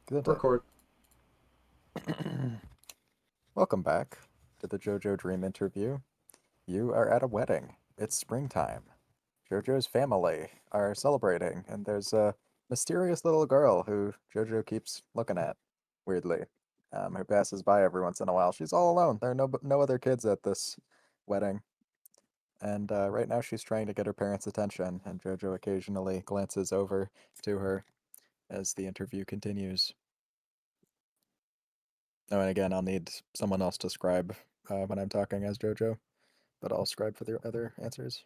Good day. Record. Welcome back to the JoJo Dream interview. You are at a wedding. It's springtime. JoJo's family are celebrating, and there's a mysterious little girl who JoJo keeps looking at, weirdly, who passes by every once in a while. She's all alone. There are no other kids at this wedding, and right now she's trying to get her parents' attention, and JoJo occasionally glances over to her as the interview continues. Oh, and again, I'll need someone else to scribe when I'm talking as JoJo, but I'll scribe for the other answers.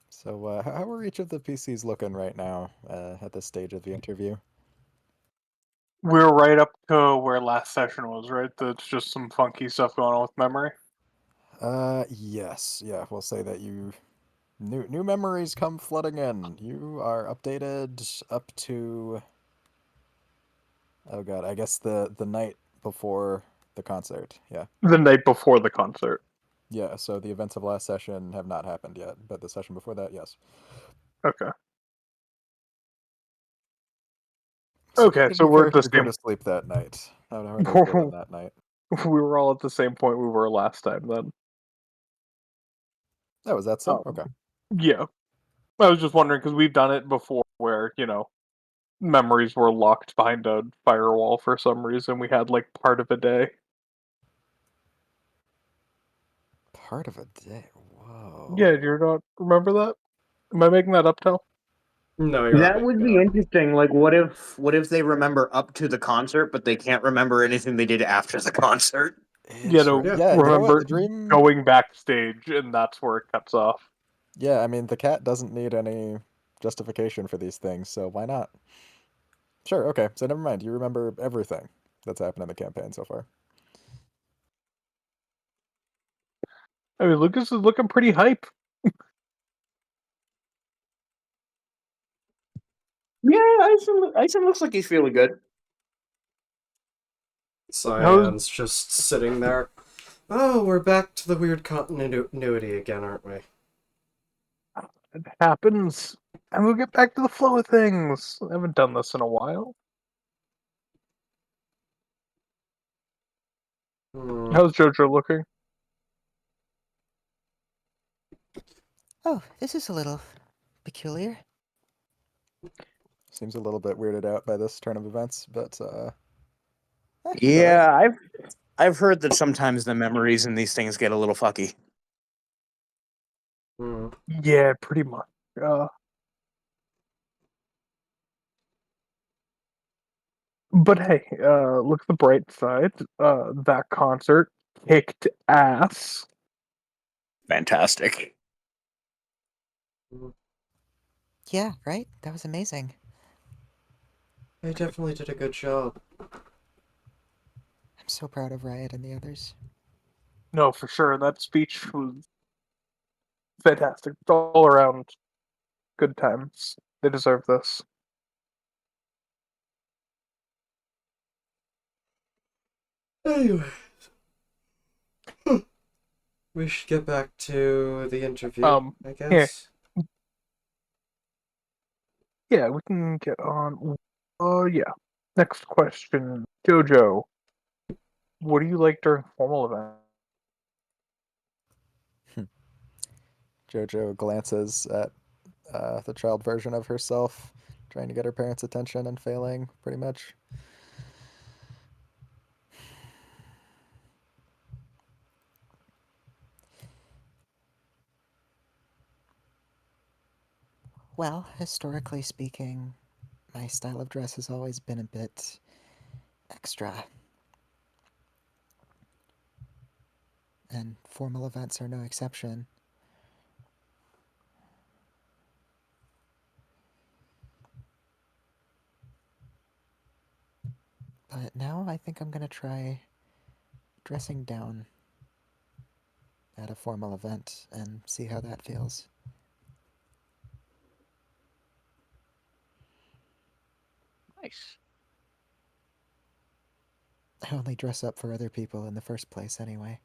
So, how are each of the PCs looking right now at this stage of the interview? We're right up to where last session was, right? That's just some funky stuff going on with memory. Yes, yeah, we'll say that new memories come flooding in. You are updated up to, oh god, I guess the night before the concert. Yeah, The night before the concert. yeah. So the events of last session have not happened yet, but the session before that, yes. Okay. So, Okay, how did so your we're at the character go to sleep that night? How are they feeling same. that night? We were all at the same point we were last time. Then. Oh, is that so? Um, Okay. yeah. I was just wondering because we've done it before, where memories were locked behind a firewall for some reason. We had like part of a day. Part of a day. Whoa. Yeah, do you not remember that? Am I making that up, Tel? No, you're not That making would it be up. interesting. Like, what if they remember up to the concert, but they can't remember anything they did after the concert? Yeah, Interesting. to Yeah. Yeah, you know what? remember The dream. going backstage, and that's where it cuts off. Yeah, I mean, the cat doesn't need any justification for these things, so why not? Sure, okay, so never mind. You remember everything that's happened in the campaign so far. I mean, Lucas is looking pretty hype. Yeah, Ison looks like he's feeling good. How's Cyan's just sitting there. Oh, we're back to the weird continuity again, aren't we? it happens, and we'll get back to the flow of things. I haven't done this in a while. Hmm. How's JoJo looking? Oh, this is a little peculiar. Seems a little bit weirded out by this turn of events, but he's all right. Yeah, I've heard that sometimes the memories in these things get a little fucky. Hmm. Yeah, pretty much. But hey, look at the bright side. That concert kicked ass. Fantastic. Yeah, right? That was amazing. They definitely did a good job. I'm so proud of Riot and the others. No, for sure. That speech was fantastic. All around good times. They deserve this. Anyway, we should get back to the interview, I Yeah, guess. yeah, we can get on. Yeah. Next question, JoJo. What do you like during formal events? JoJo glances at the child version of herself, trying to get her parents' attention and failing, pretty much. Well, historically speaking, my style of dress has always been a bit extra, and formal events are no exception. But now I think I'm gonna try dressing down at a formal event and see how that feels. Nice. I only dress up for other people in the first place, anyway.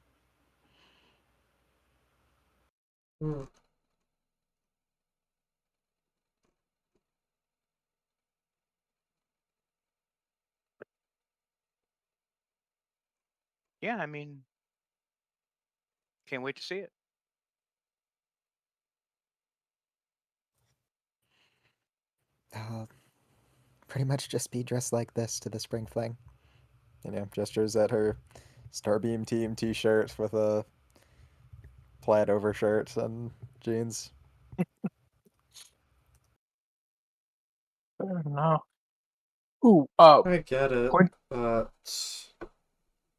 Hmm. Yeah, I mean, can't wait to see it. I'll pretty much just be dressed like this to the spring fling. Gestures at her Starbeam team T-shirt with a plaid overshirt and jeans. Fair enough. Ooh, I get it, point. but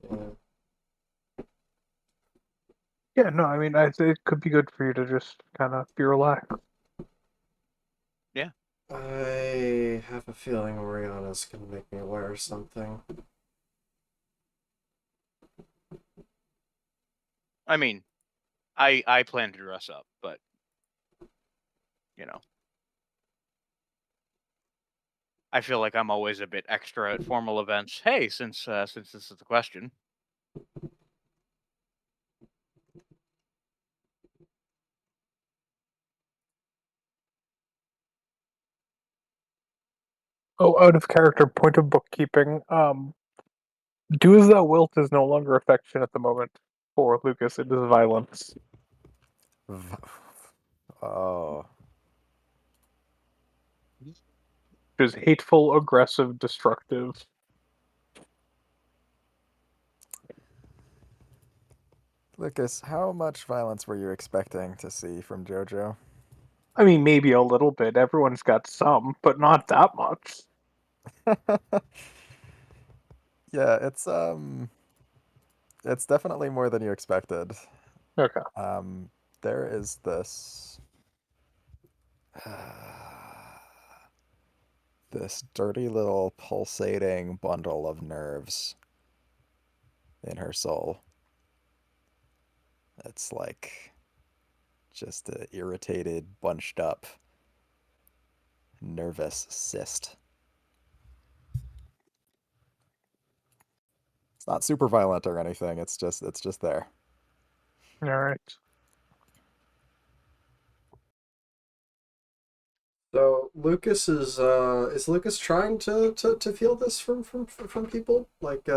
yeah. Yeah, no, I mean, it could be good for you to just kind of be relaxed. I have a feeling Oriana's gonna make me wear something. I mean, I plan to dress up, but you know, I feel like I'm always a bit extra at formal events. Hey, since this is the question, Oh, out of character, point of bookkeeping. Do as thou wilt is no longer affection at the moment for Lucas. It is violence. V- Oh, It is hateful, aggressive, destructive. Lucas, how much violence were you expecting to see from JoJo? I mean, maybe a little bit. Everyone's got some, but not that much. Yeah, it's definitely more than you expected. Okay. There is this this dirty little pulsating bundle of nerves in her soul. It's like just a irritated, bunched up, nervous cyst. It's not super violent or anything. It's just there. All right. So Lucas is Lucas trying to feel this from people? Like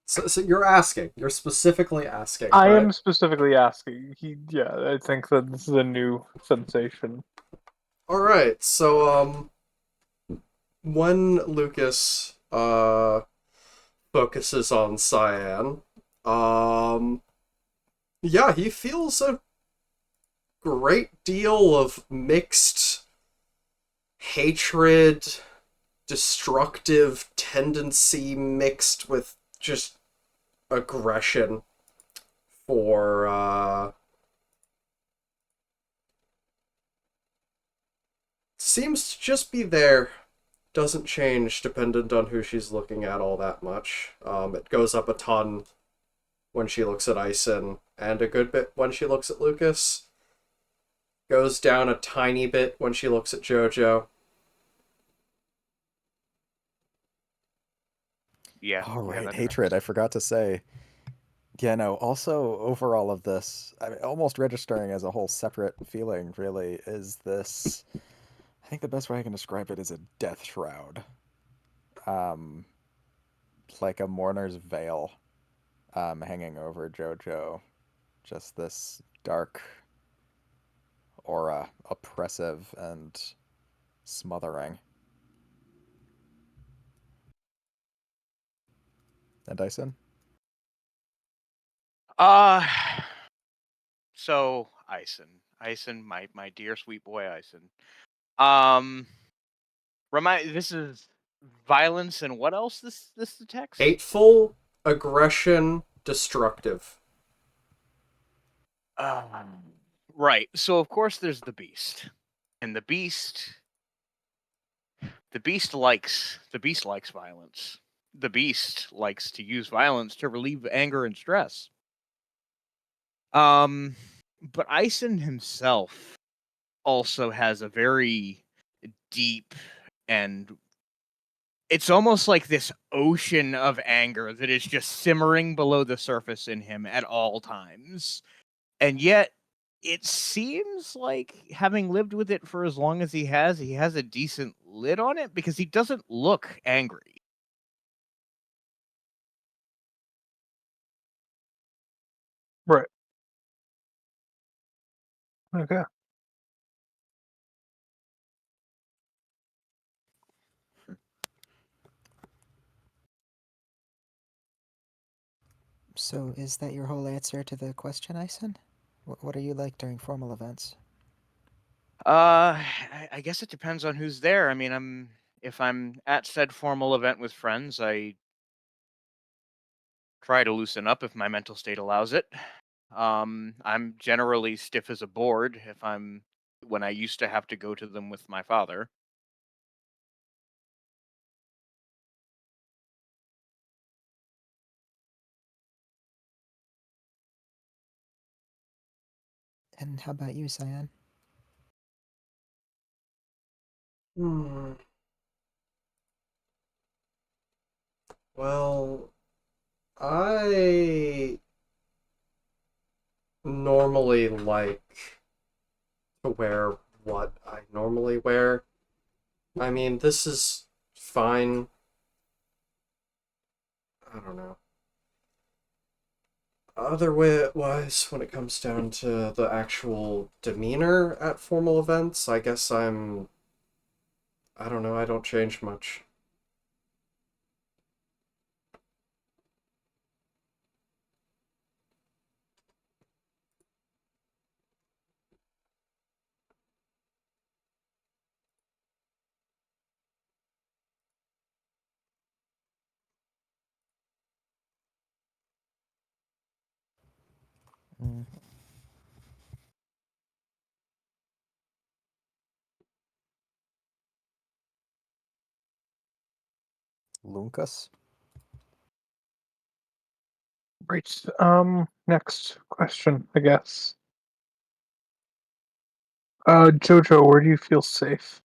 so you're asking. You're specifically asking, I right? am specifically asking. Yeah, I think that this is a new sensation. Alright, so when Lucas focuses on Cyan, yeah, he feels a great deal of mixed hatred, destructive tendency mixed with just aggression for seems to just be there. Doesn't change dependent on who she's looking at all that much. It goes up a ton when she looks at Ison, and a good bit when she looks at Lucas. Goes down a tiny bit when she looks at JoJo. yeah, yeah, All right, that hatred. I tracks. forgot to say. Yeah, no, also overall of this, I mean, almost registering as a whole separate feeling, really, is this. I think the best way I can describe it is a death shroud. Um, like a mourner's veil, hanging over JoJo. Just this dark aura, oppressive and smothering. And Dyson? Uh, so Ison, my dear sweet boy Ison. Um, this is violence and what else? This the text? Hateful, aggression, destructive. Right. So of course there's the beast, and the beast likes violence. The beast likes to use violence to relieve anger and stress. But Ison himself also has a very deep, and it's almost like this ocean of anger that is just simmering below the surface in him at all times. And yet it seems like, having lived with it for as long as he has a decent lid on it because he doesn't look angry. Right. Okay. So, is that your whole answer to the question, Ison? What are you like during formal events? I guess it depends on who's there. I mean, if I'm at said formal event with friends, I try to loosen up if my mental state allows it. I'm generally stiff as a board when I used to have to go to them with my father. And how about you, Cyan? Hmm. Well, I normally like to wear what I normally wear. I mean, this is fine. I don't know. Otherwise, when it comes down to the actual demeanor at formal events, I guess I don't know, I don't change much. Mm. Lunkus? Right. Next question, I guess. Jojo, where do you feel safe?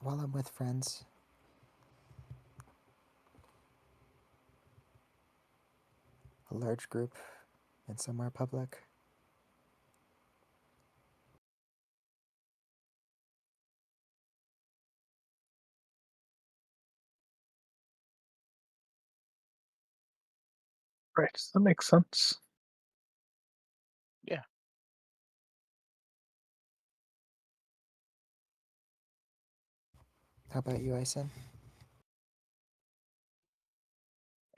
While I'm with friends, a large group, and somewhere public. Right. That makes sense. Yeah. How about you, Ison?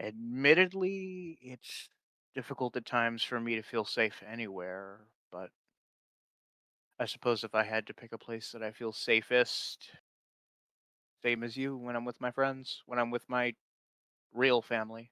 Admittedly, it's difficult at times for me to feel safe anywhere, but I suppose if I had to pick a place that I feel safest, same as you, when I'm with my friends, when I'm with my real family.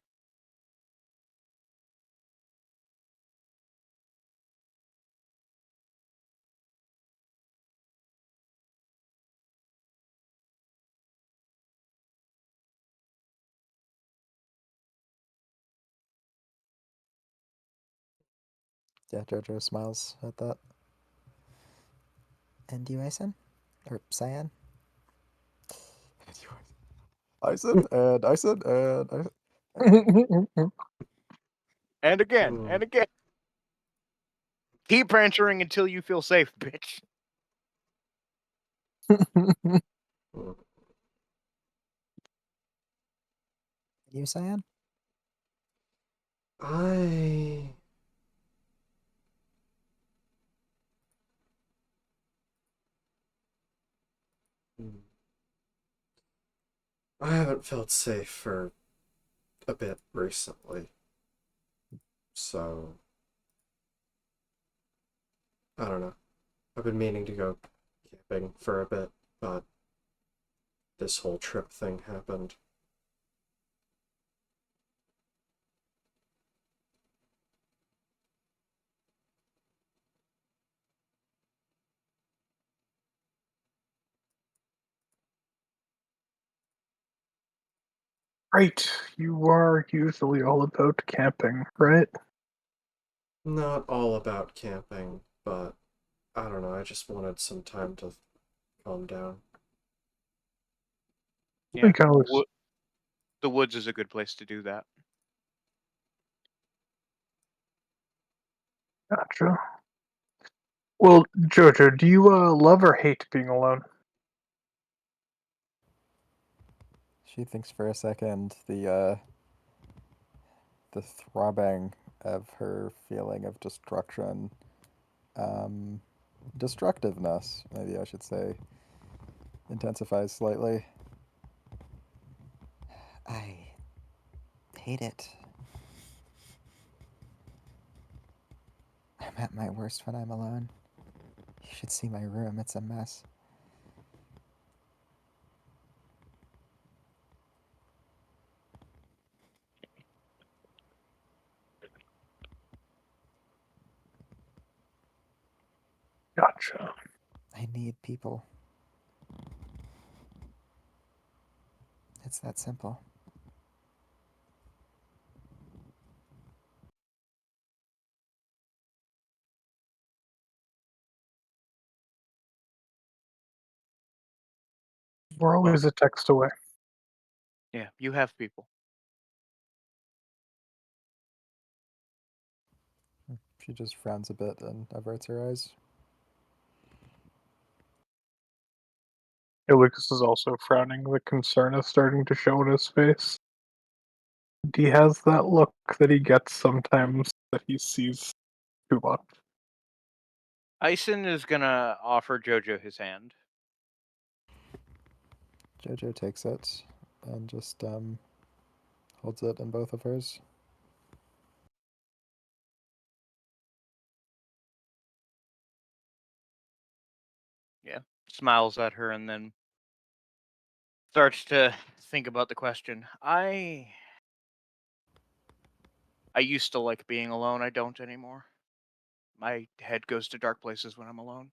Yeah, Jojo smiles at that. And you, Ison? Or Cyan? Ison and Ison and Ison. And again, Hmm. and again. Keep answering until you feel safe, bitch. Hmm. You, Cyan? I Hmm. I haven't felt safe for a bit recently. So, I don't know. I've been meaning to go camping for a bit, but this whole trip thing happened. Right. You are usually all about camping, right? Not all about camping, but I don't know. I just wanted some time to calm down. I Yeah, think I was. the woods is a good place to do that. Gotcha. Well, Jojo, do you love or hate being alone? She thinks for a second. The throbbing of her feeling of destruction, um, destructiveness, maybe I should say, intensifies slightly. I hate it. I'm at my worst when I'm alone. You should see my room, it's a mess. Gotcha. I need people. It's that simple. We're always a text away. Yeah, you have people. She just frowns a bit and averts her eyes. Lucas is also frowning. The concern is starting to show in his face. He has that look that he gets sometimes that he sees too much. Ison is gonna offer Jojo his hand. Jojo takes it and just holds it in both of hers. Yeah, smiles at her and then starts to think about the question. I used to like being alone. I don't anymore. My head goes to dark places when I'm alone.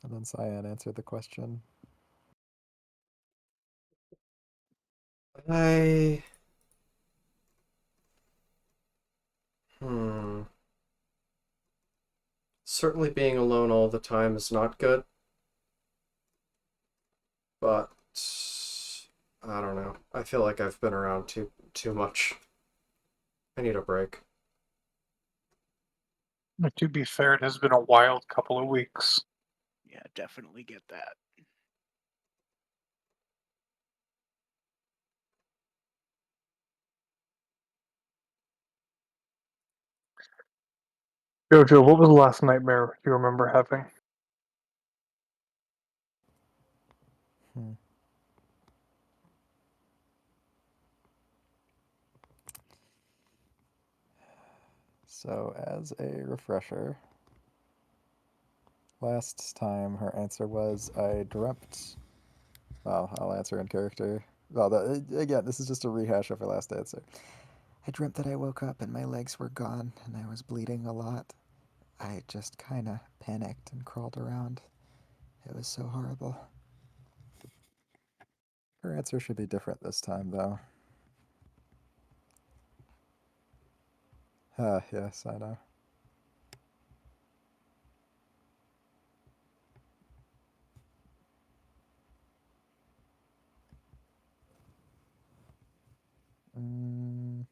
And then Cyan answered the question. I. Hmm. Certainly being alone all the time is not good. But I don't know. I feel like I've been around too much. I need a break. But to be fair, it has been a wild couple of weeks. Yeah, definitely get that. Jojo, what was the last nightmare you remember having? Hmm. So, as a refresher, last time her answer was, I dreamt. Well, I'll answer in character. Well, again, this is just a rehash of her last answer. I dreamt that I woke up and my legs were gone and I was bleeding a lot. I just kinda panicked and crawled around. It was so horrible. Her answer should be different this time, though. Ah, yes, I know. Mm,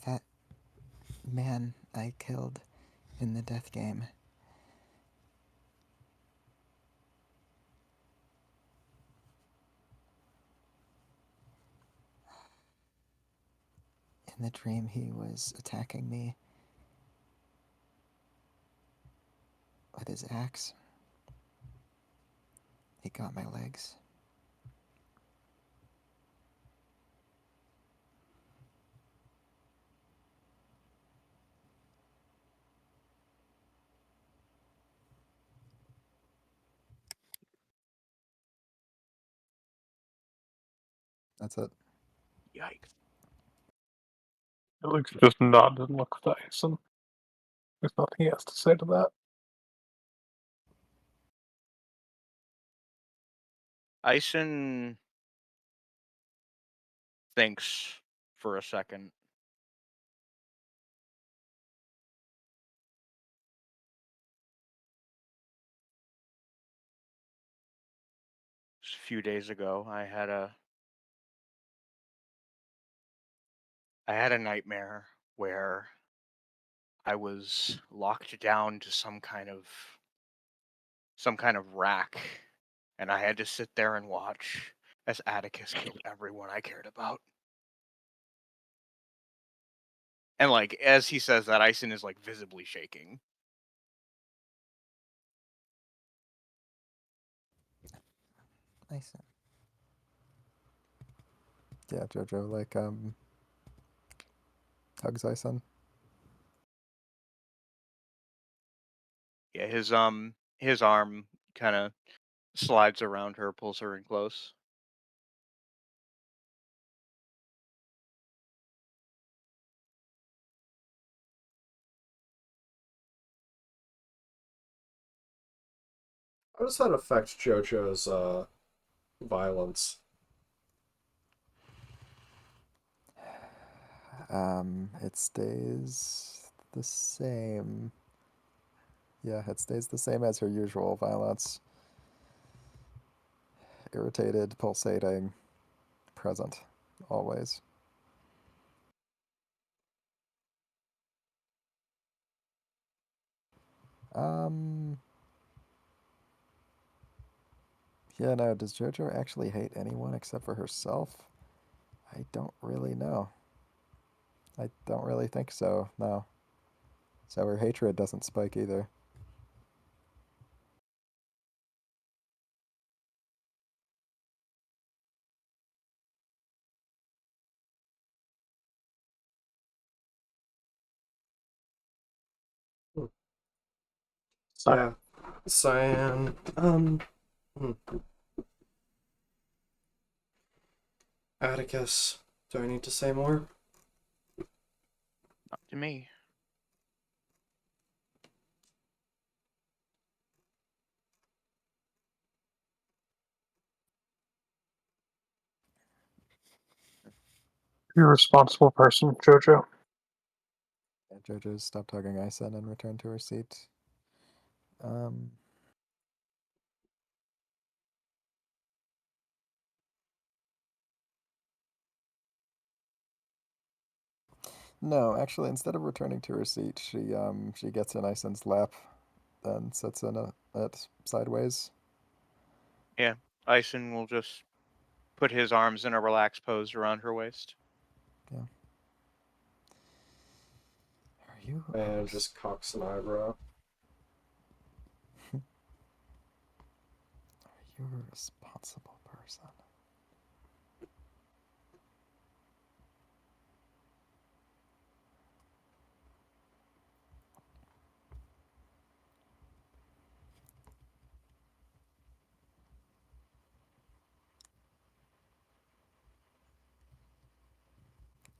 That man I killed in the death game. In the dream, he was attacking me with his axe. He got my legs. That's it. Yikes. Alex just nodded and looked at Ison. There's nothing he has to say to that. Ison thinks for a second. Just a few days ago, I had a nightmare where I was locked down to some kind of rack, and I had to sit there and watch as Atticus killed everyone I cared about. And like as he says that, Ison is like visibly shaking. Nice. Yeah, Jojo like hugs Ison. Yeah, his arm kind of slides around her, pulls her in close. How does that affect JoJo's violence? It stays the same. Yeah, it stays the same as her usual violence. Irritated, pulsating, present, always. Um, yeah, no, does JoJo actually hate anyone except for herself? I don't really know. I don't really think so, no. So her hatred doesn't spike either. Hmm. Cyan. Yeah. Cyan. Hmm. Atticus. Do I need to say more? Not to me. You're a responsible person, Jojo. And JoJo stopped hugging Ison and returned to her seat. Um, no, actually, instead of returning to her seat, she gets in Ison's lap and sits in it sideways. Yeah, Ison will just put his arms in a relaxed pose around her waist. Yeah. Are you? And just cocks an eyebrow. Are you a responsible person?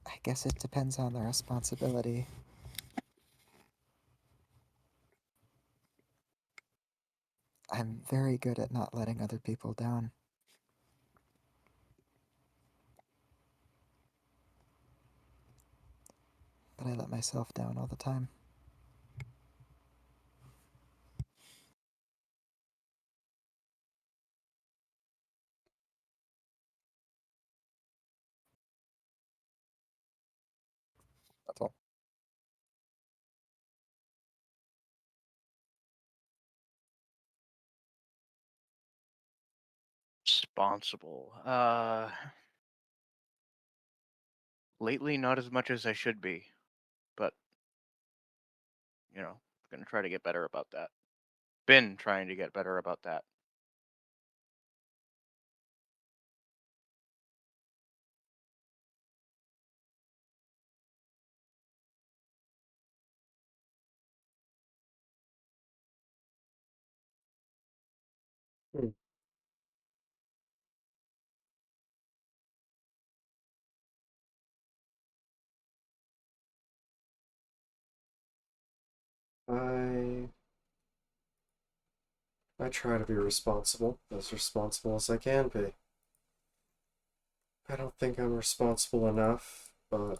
I guess it depends on the responsibility. I'm very good at not letting other people down. But I let myself down all the time. That's all. Responsible. Lately not as much as I should be, but gonna try to get better about that. Been trying to get better about that. Hmm. I try to be responsible, as responsible as I can be. I don't think I'm responsible enough, but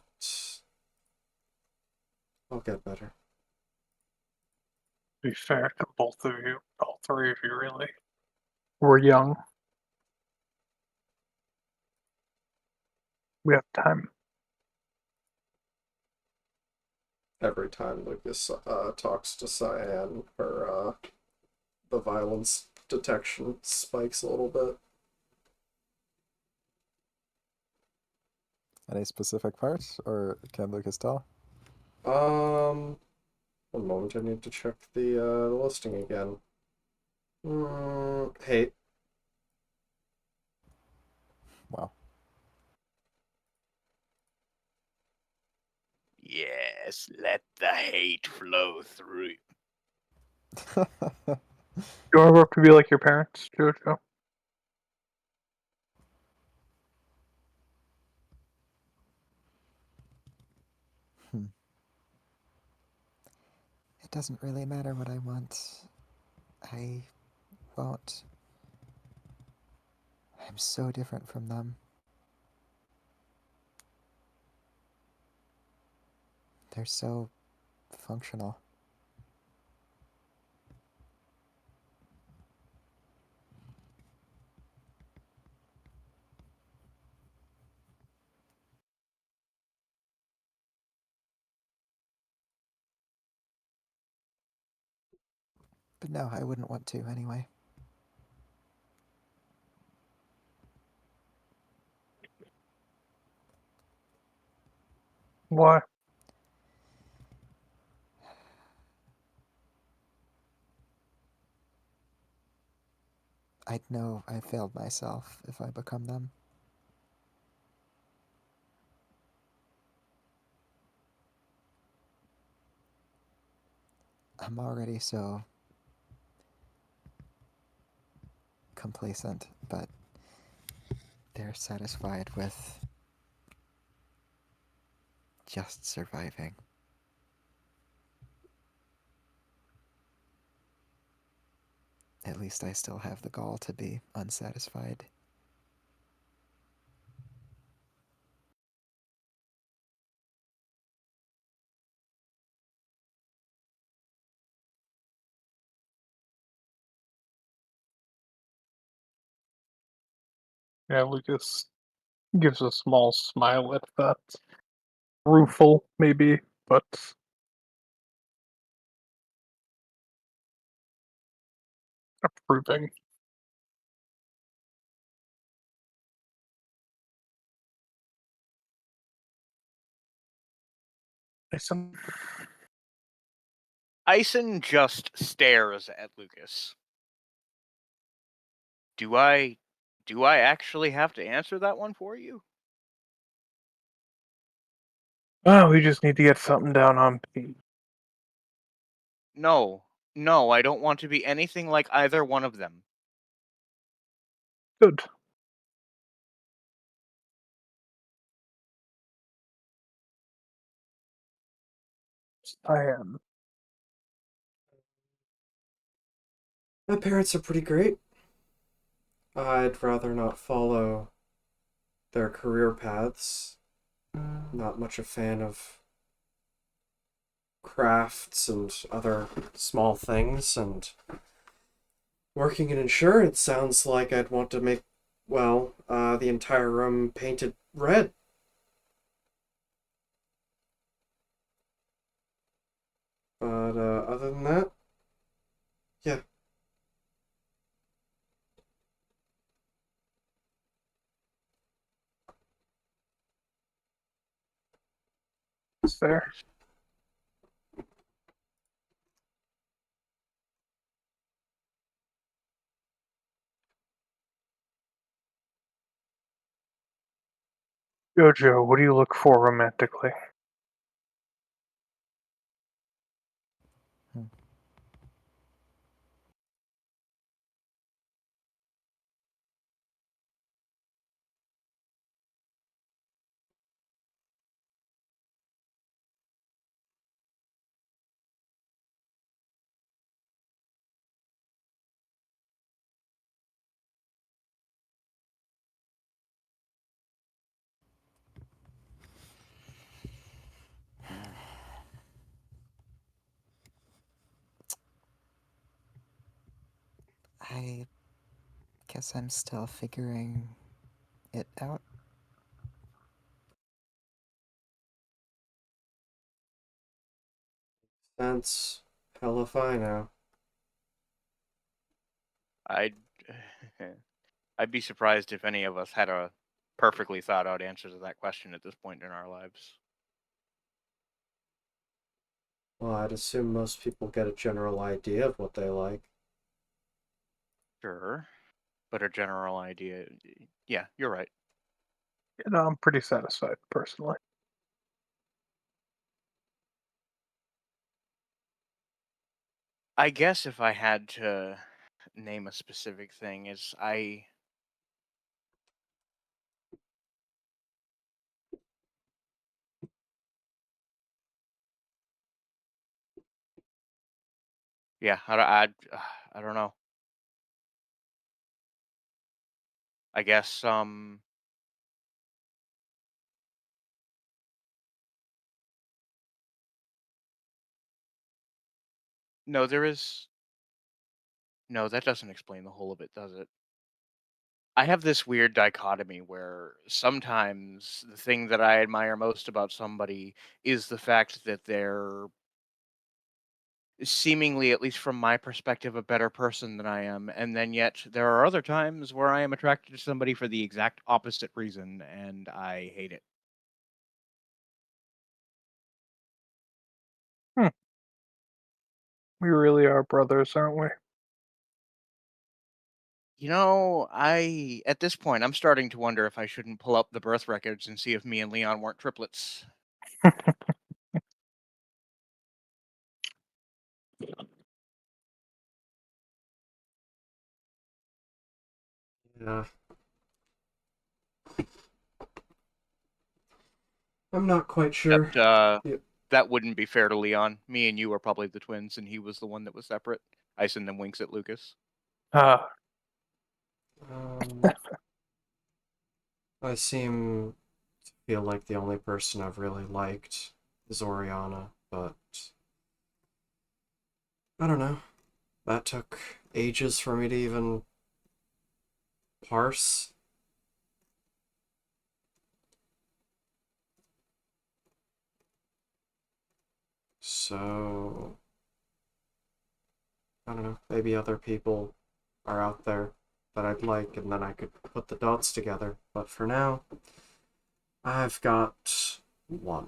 I'll get better. To be fair to both of you, all three of you, really. We're young. We have time. Every time Lucas talks to Cyan, the violence detection spikes a little bit. Any specific part, or can Lucas tell? One moment, I need to check the listing again. Hate. Wow. Yes, let the hate flow through. You ever have to be like your parents, Jojo? It doesn't really matter what I want. I won't. I'm so different from them. They're so functional. But no, I wouldn't want to anyway. Why? I'd know I failed myself if I become them. I'm already so complacent, but they're satisfied with just surviving. At least I still have the gall to be unsatisfied. Yeah, Lucas gives a small smile at that. Rueful, maybe, but approving. Listen, Ison just stares at Lucas. Do I actually have to answer that one for you? oh, we just need to get something down on paper. No. No, I don't want to be anything like either one of them. Good. I am. My parents are pretty great. I'd rather not follow their career paths. Not much a fan of crafts and other small things, and working in insurance sounds like I'd want to make, the entire room painted red. But other than that, yeah. It's there. Jojo, what do you look for romantically? Hmm. I guess I'm still figuring it out. That's hella fine now. I'd I'd be surprised if any of us had a perfectly thought out answer to that question at this point in our lives. Well, I'd assume most people get a general idea of what they like. Sure, but a general idea. Yeah, you're right. You know, I'm pretty satisfied personally. I guess if I had to name a specific thing, is yeah, I don't know. I guess no, there is no, that doesn't explain the whole of it, does it? I have this weird dichotomy where sometimes the thing that I admire most about somebody is the fact that they're seemingly, at least from my perspective, a better person than I am. And then yet there are other times where I am attracted to somebody for the exact opposite reason and I hate it. Hmm. We really are brothers, aren't we? You know, at this point I'm starting to wonder if I shouldn't pull up the birth records and see if me and Leon weren't triplets. Yeah. I'm not quite sure. Except Yep. that wouldn't be fair to Leon. Me and you are probably the twins and he was the one that was separate. Ison then winks at Lucas. Ah, I seem to feel like the only person I've really liked is Oriana, but I don't know. That took ages for me to even parse. So, I don't know. Maybe other people are out there that I'd like, and then I could put the dots together. But for now, I've got one.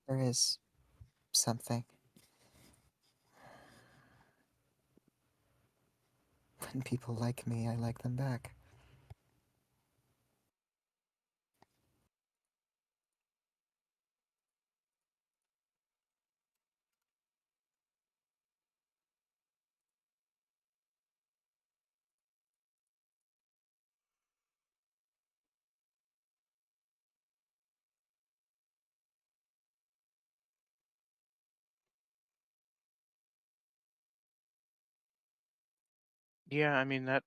There is something. When people like me, I like them back. Yeah, I mean, that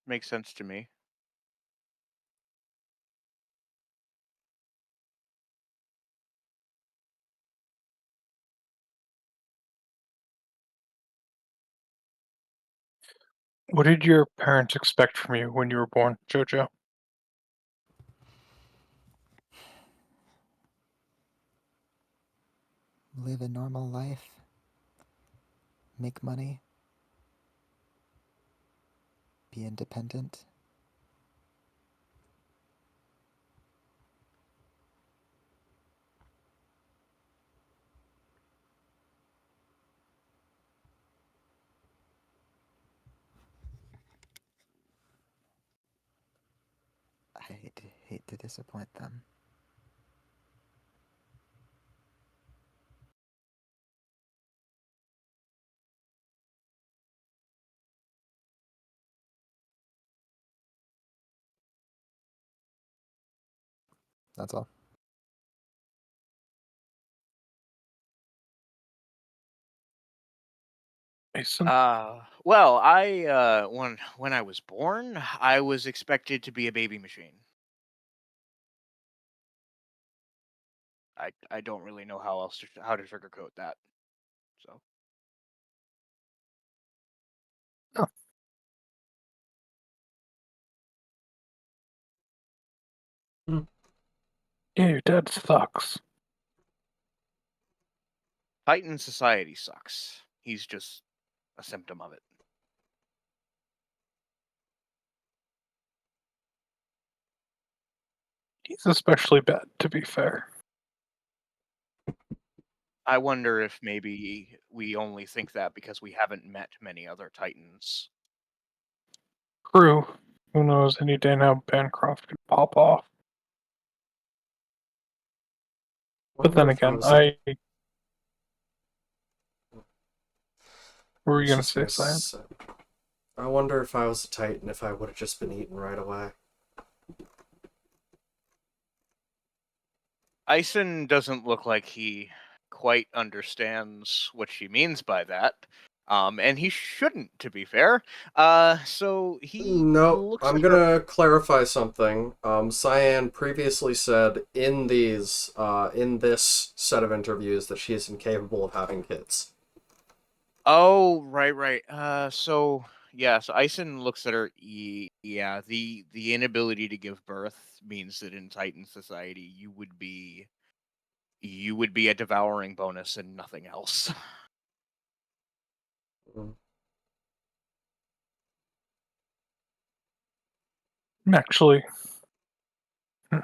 makes sense to me. what did your parents expect from you when you were born, Jojo? Live a normal life. Make money. Be independent. I'd hate to disappoint them. That's all. Mason? Well, when I was born, I was expected to be a baby machine. I don't really know how to sugarcoat that. So Yeah, your dad sucks. Titan society sucks. He's just a symptom of it. He's especially bad, to be fair. I wonder if maybe we only think that because we haven't met many other Titans. True. Who knows? Any day now, Bancroft could pop off. But then Wonder if I again, was a- What were I you was gonna just say, gonna Cyan? say- I wonder if I was a Titan, if I would have just been eaten right away. Ison doesn't look like he quite understands what she means by that. And he shouldn't, to be fair. So he No, looks I'm at her. gonna clarify something. Cyan previously said in this set of interviews that she is incapable of having kids. Oh, right. So Ison looks at her. Yeah, the inability to give birth means that in Titan society you would be a devouring bonus and nothing else. Mm. Actually, I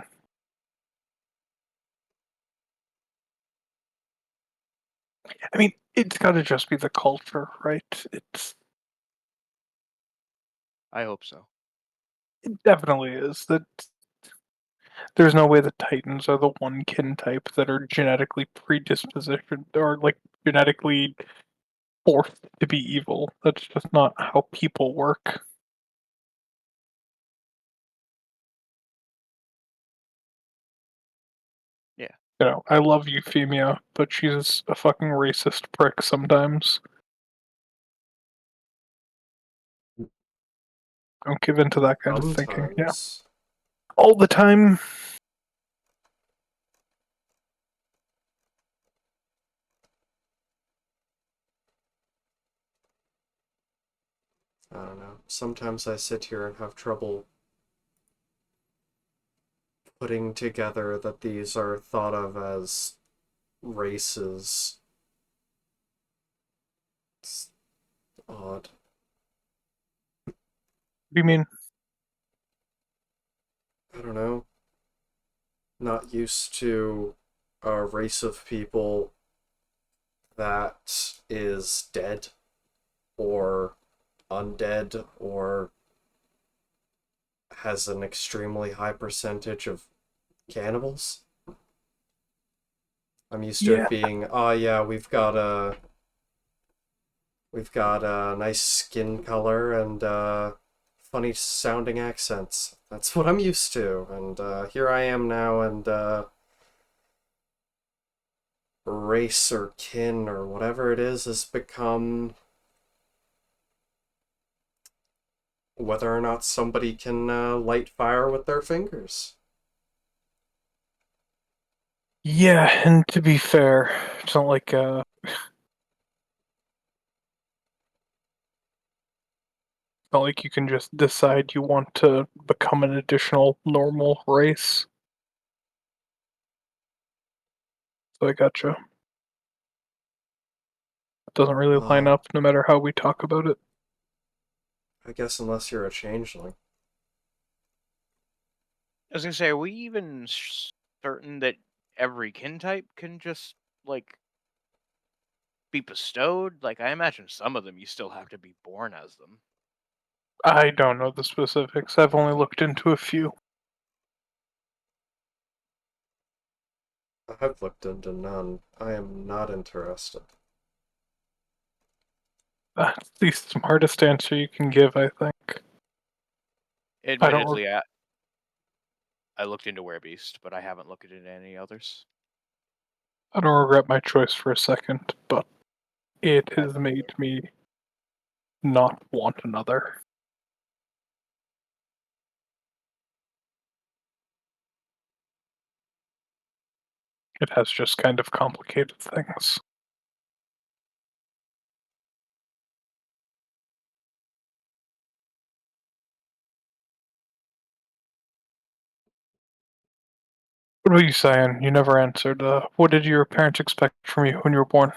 mean, it's got to just be the culture, right? I hope so. It definitely is. That there's no way the Titans are the one kin type that are genetically predispositioned or like genetically forced to be evil. That's just not how people work. Yeah. You know, I love Euphemia, but she's a fucking racist prick sometimes. Don't give in to that kind of thinking. Yeah. Sometimes. All the time. I don't know. Sometimes I sit here and have trouble putting together that these are thought of as races. It's odd. What do you mean? I don't know. Not used to a race of people that is dead or undead or has an extremely high percentage of cannibals. I'm used to Yeah. it being, oh yeah, we've got a nice skin color and funny sounding accents. That's what I'm used to. And here I am now, and race or kin or whatever it is has become whether or not somebody can light fire with their fingers. Yeah, and to be fair, it's not like you can just decide you want to become an additional normal race. So I gotcha. It doesn't really line up no matter how we talk about it. I guess unless you're a changeling. I was gonna say, are we even certain that every kin type can just like be bestowed? Like, I imagine some of them you still have to be born as them. I don't know the specifics. I've only looked into a few. I've looked into none. I am not interested. That's the smartest answer you can give, I think. Admittedly, I looked into Werebeast, but I haven't looked into any others. I don't regret my choice for a second, but it has made me not want another. It has just kind of complicated things. What about you, Cyan? You never answered. What did your parents expect from you when you were born?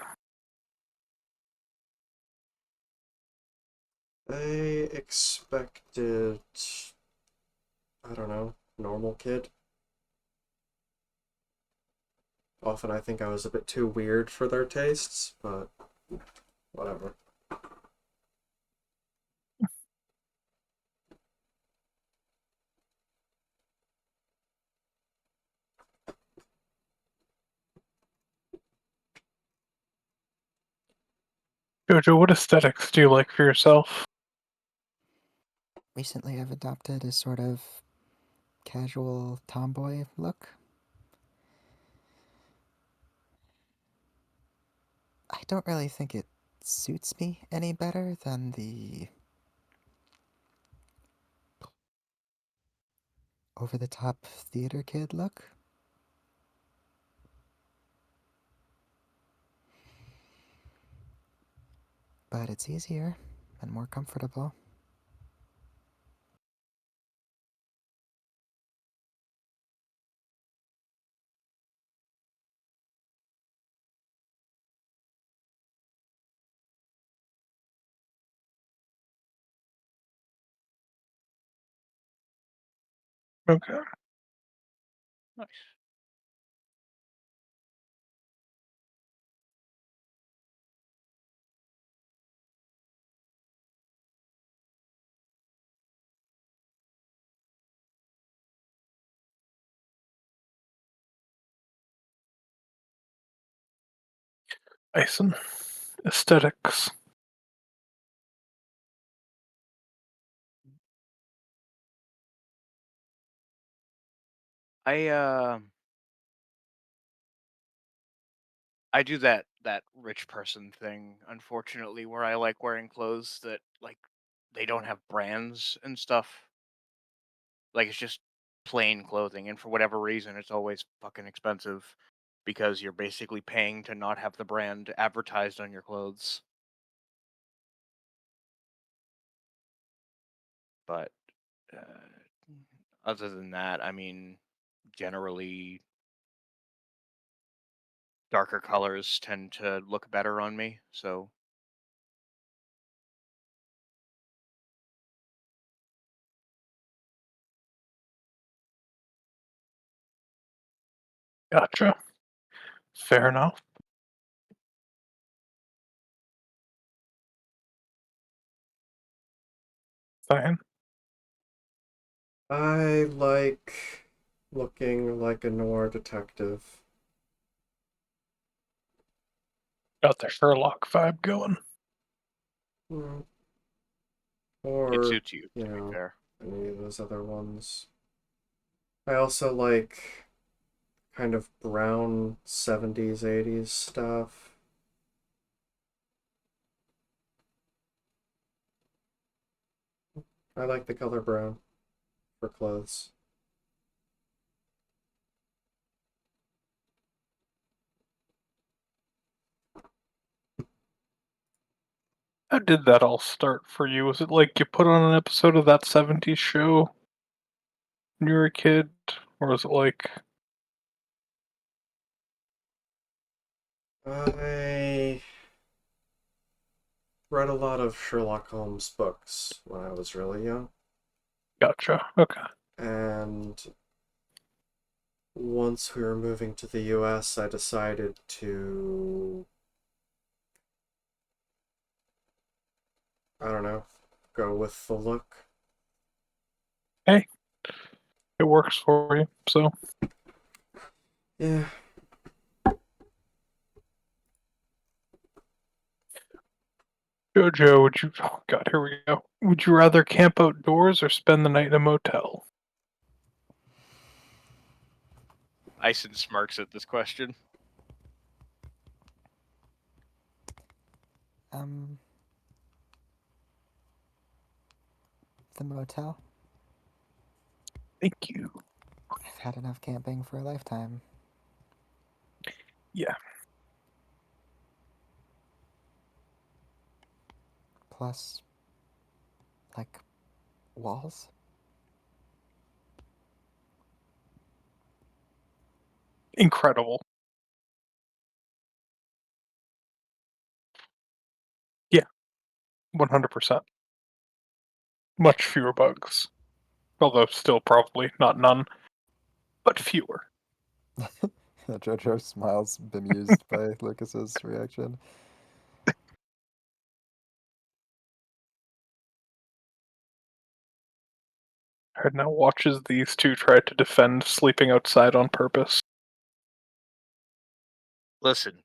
They expected, I don't know, normal kid. Often I think I was a bit too weird for their tastes, but whatever. Jojo, what aesthetics do you like for yourself? Recently, I've adopted a sort of casual tomboy look. I don't really think it suits me any better than the over the top theater kid look. But it's easier and more comfortable. Okay. Nice. Ison. Aesthetics. I I do that rich person thing, unfortunately, where I like wearing clothes that like they don't have brands and stuff. Like it's just plain clothing, and for whatever reason, it's always fucking expensive because you're basically paying to not have the brand advertised on your clothes. But other than that, I mean, generally darker colors tend to look better on me. So Gotcha. Fair enough. Cyan. I like looking like a noir detective. Got the Sherlock vibe going. Hmm. it Or, suits you, you to be know, fair. any of those other ones. I also like kind of brown 70s, 80s stuff. I like the color brown for clothes. How did that all start for you? Was it like you put on an episode of that 70s show when you were a kid? Or was it like, I read a lot of Sherlock Holmes books when I was really young, gotcha, okay. and once we were moving to the US, I decided to, I don't know, go with the look. Hey, it works for you, so. Yeah. Jojo, would you, oh god, here we go. Would you rather camp outdoors or spend the night in a motel? Ison smirks at this question. Um, the motel. Thank you. I've had enough camping for a lifetime. Yeah. Plus, like, walls? Incredible. Yeah. 100%. Much fewer bugs. Although still probably not none, but fewer. Jojo smiles, bemused by Lucas's reaction. And now watches these two try to defend sleeping outside on purpose. Listen,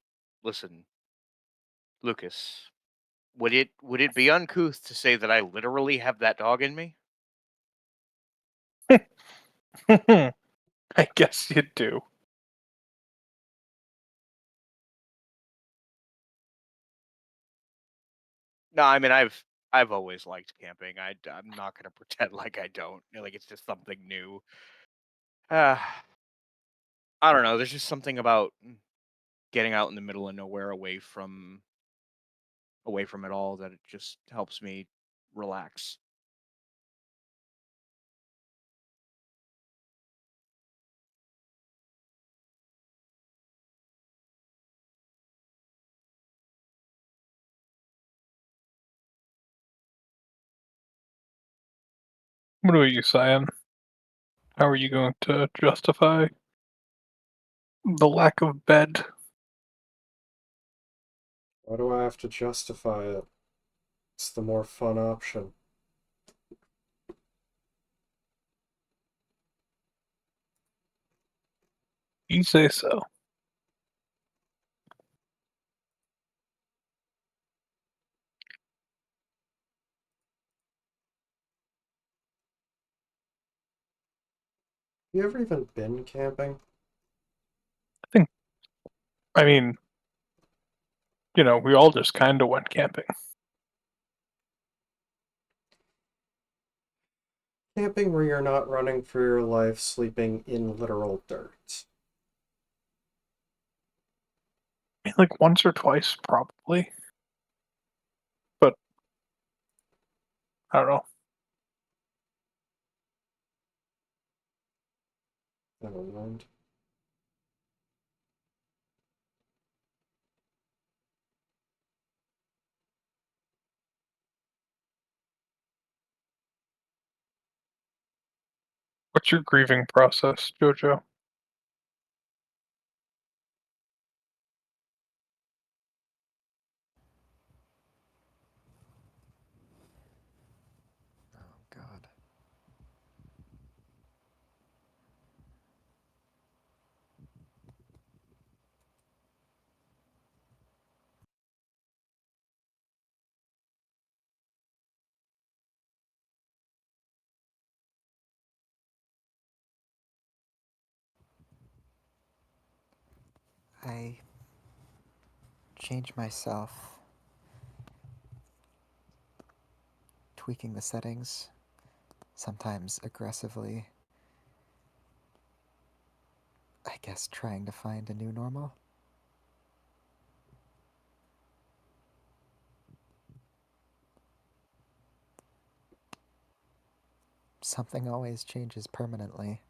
Lucas. Would it be uncouth to say that I literally have that dog in me? I guess you do. No, I mean I've always liked camping. I'm not gonna pretend like I don't. Like it's just something new. Uh, I don't know. There's just something about getting out in the middle of nowhere, away from it all, that it just helps me relax. What about you, Cyan? How are you going to justify the lack of bed? Why do I have to justify it? It's the more fun option. You say so. You ever even been camping? I mean, we all just kind of went camping. Camping where you're not running for your life, sleeping in literal dirt. Like once or twice, probably. But I don't know. Never mind. What's your grieving process, Jojo? Oh, God. I change myself, tweaking the settings, sometimes aggressively. I guess trying to find a new normal. Something always changes permanently.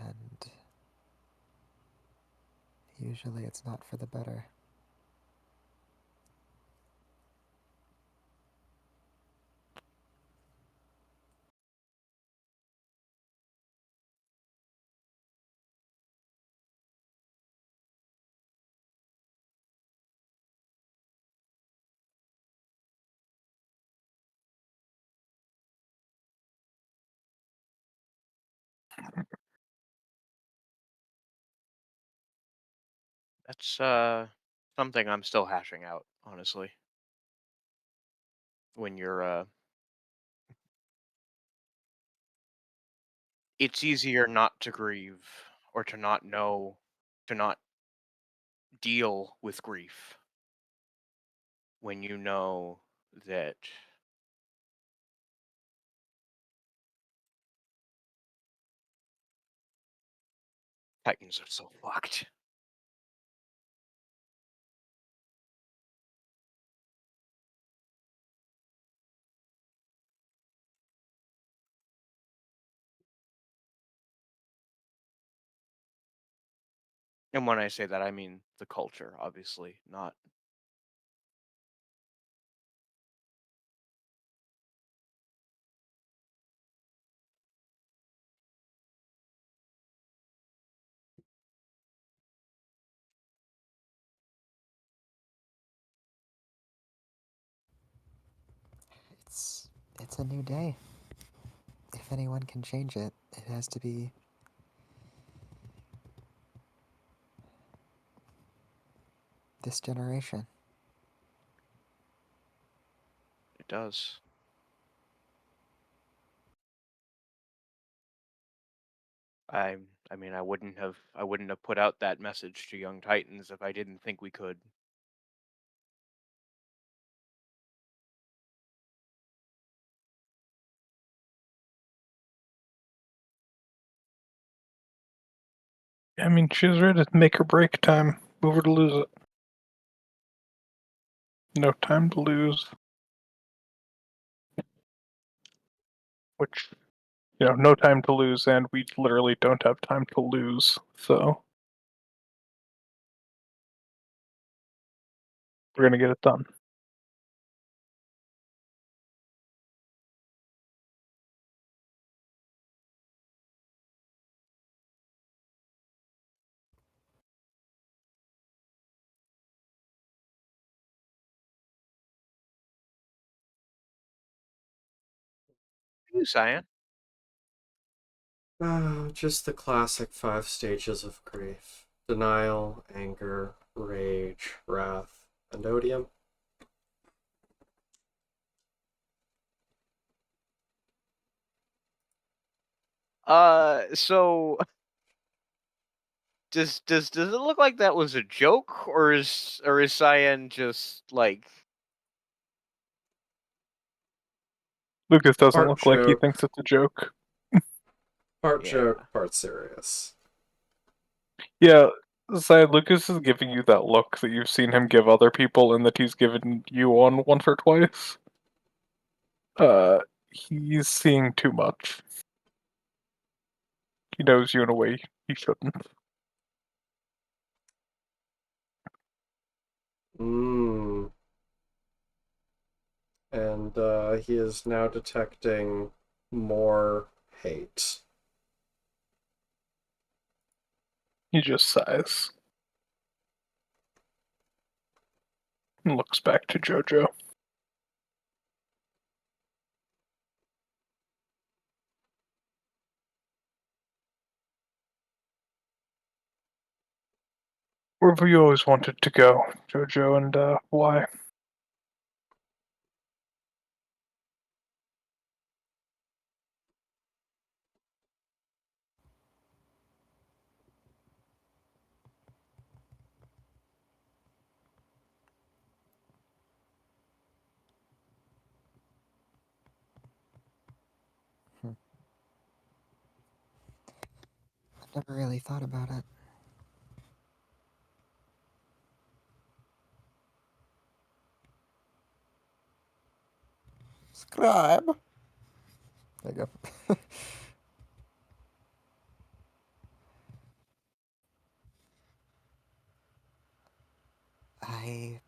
And usually it's not for the better. That's something I'm still hashing out, honestly. When you're it's easier not to grieve, or to not know, to not deal with grief, when you know that Titans are so fucked. And when I say that, I mean the culture, obviously, not. It's a new day. If anyone can change it, it has to be this generation. It does. I mean, I wouldn't have put out that message to young Titans if I didn't think we could. I mean, she's ready to make or break time. Move her to lose it. No time to lose. Which, no time to lose, and we literally don't have time to lose. So we're gonna get it done. You, Cyan. Just the classic 5 stages of grief: denial, anger, rage, wrath, and odium. So does it look like that was a joke, or is Cyan just like? Lucas doesn't Part look like he joke. thinks it's a joke. Part Yeah. joke, part serious. Yeah, Zed, Lucas is giving you that look that you've seen him give other people and that he's given you on once or twice. He's seeing too much. He knows you in a way he shouldn't. Mmm. And he is now detecting more hate. He just sighs. And looks back to Jojo. Where have you always wanted to go, Jojo, and why? I've never really thought about it. Scribe. There you go. I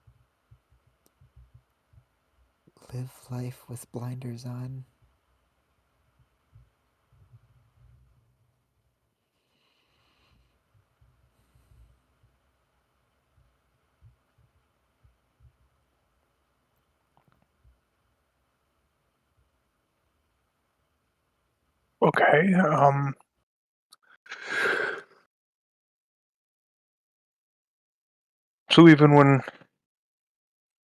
live life with blinders on. Okay, so even when...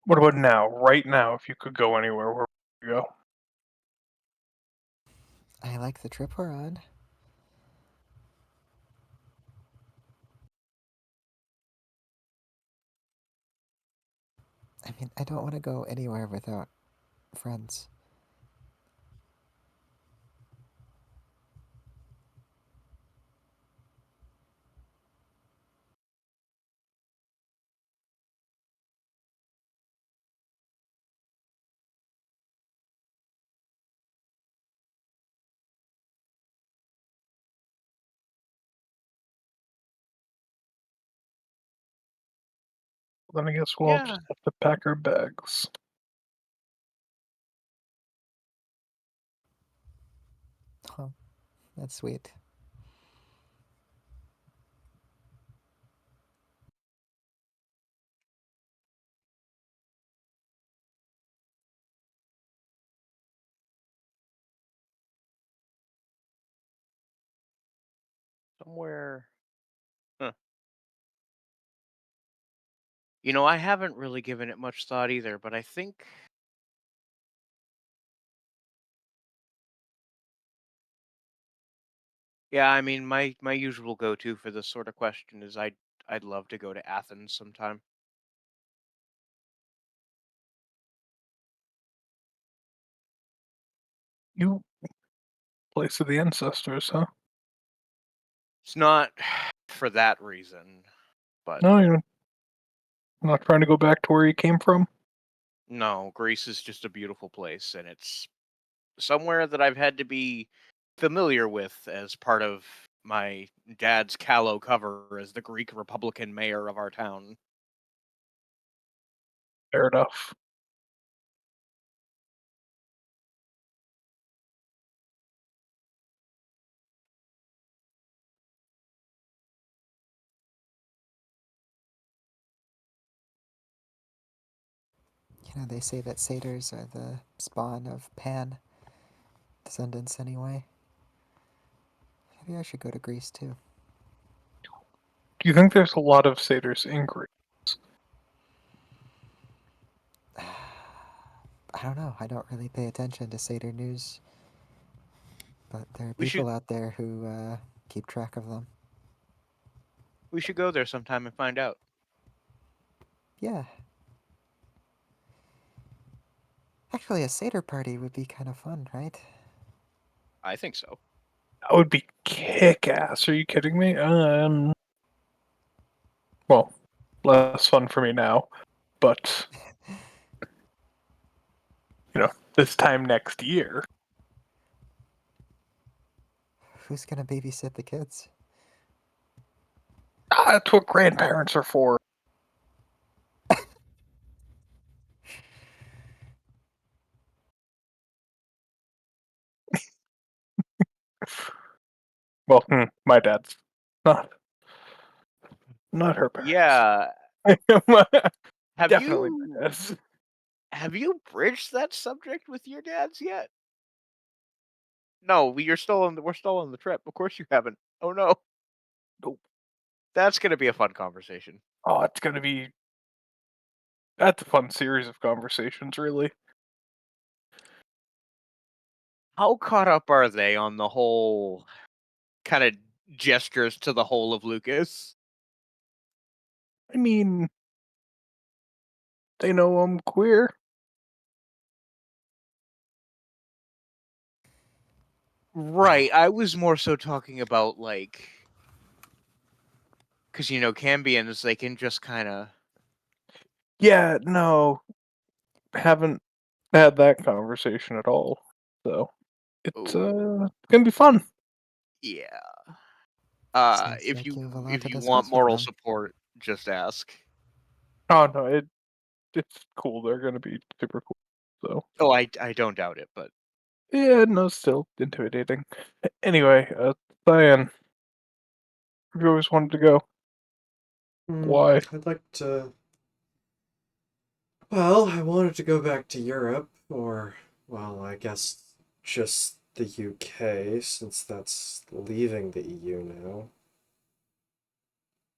What about now? Right now, if you could go anywhere, where would you go? I like the trip we're on. I mean, I don't want to go anywhere without friends. Then I guess we'll all Yeah. just have to pack our bags. Oh, that's sweet. Somewhere. Huh. You know, I haven't really given it much thought either, but I think yeah, I mean my usual go-to for this sort of question is I'd love to go to Athens sometime. You place of the ancestors, huh? It's not for that reason, but No, you're not trying to go back to where you came from? no, Greece is just a beautiful place and it's somewhere that I've had to be familiar with as part of my dad's callow cover as the Greek Republican mayor of our town. Fair enough. You know, they say that satyrs are the spawn of Pan, descendants anyway. Maybe I should go to Greece too. Do you think there's a lot of satyrs in Greece? I don't know. I don't really pay attention to satyr news, but there are We should people out there who keep track of them. we should go there sometime and find out. Yeah. Actually, a satyr party would be kind of fun, right? I think so. That would be kick-ass. Are you kidding me? Well, less fun for me now, but this time next year. Who's gonna babysit the kids? That's what grandparents are for. Well, my dad's not her parents. Yeah. Have Definitely you my dad's. have you bridged that subject with your dads yet? No, we're still on the trip. Of course you haven't. Oh no. Nope. That's gonna be a fun conversation. Oh, it's gonna be. That's a fun series of conversations, really. How caught up are they on the whole kind of gestures to the whole of Lucas? I mean, they know I'm queer. Right. I was more so talking about like because Cambians they can just kind of Yeah, no, haven't had that conversation at all. So it's gonna be fun. yeah. Sounds If like you you have a lot if to you want discuss with moral them. support, just ask. Oh no, it's cool. They're gonna be super cool. So Oh, I don't doubt it, but yeah, no, still intimidating. Anyway, Cyan, have you always wanted to go? Why? I'd like to. Well, I wanted to go back to Europe, or, well, I guess just the UK, since that's leaving the EU now.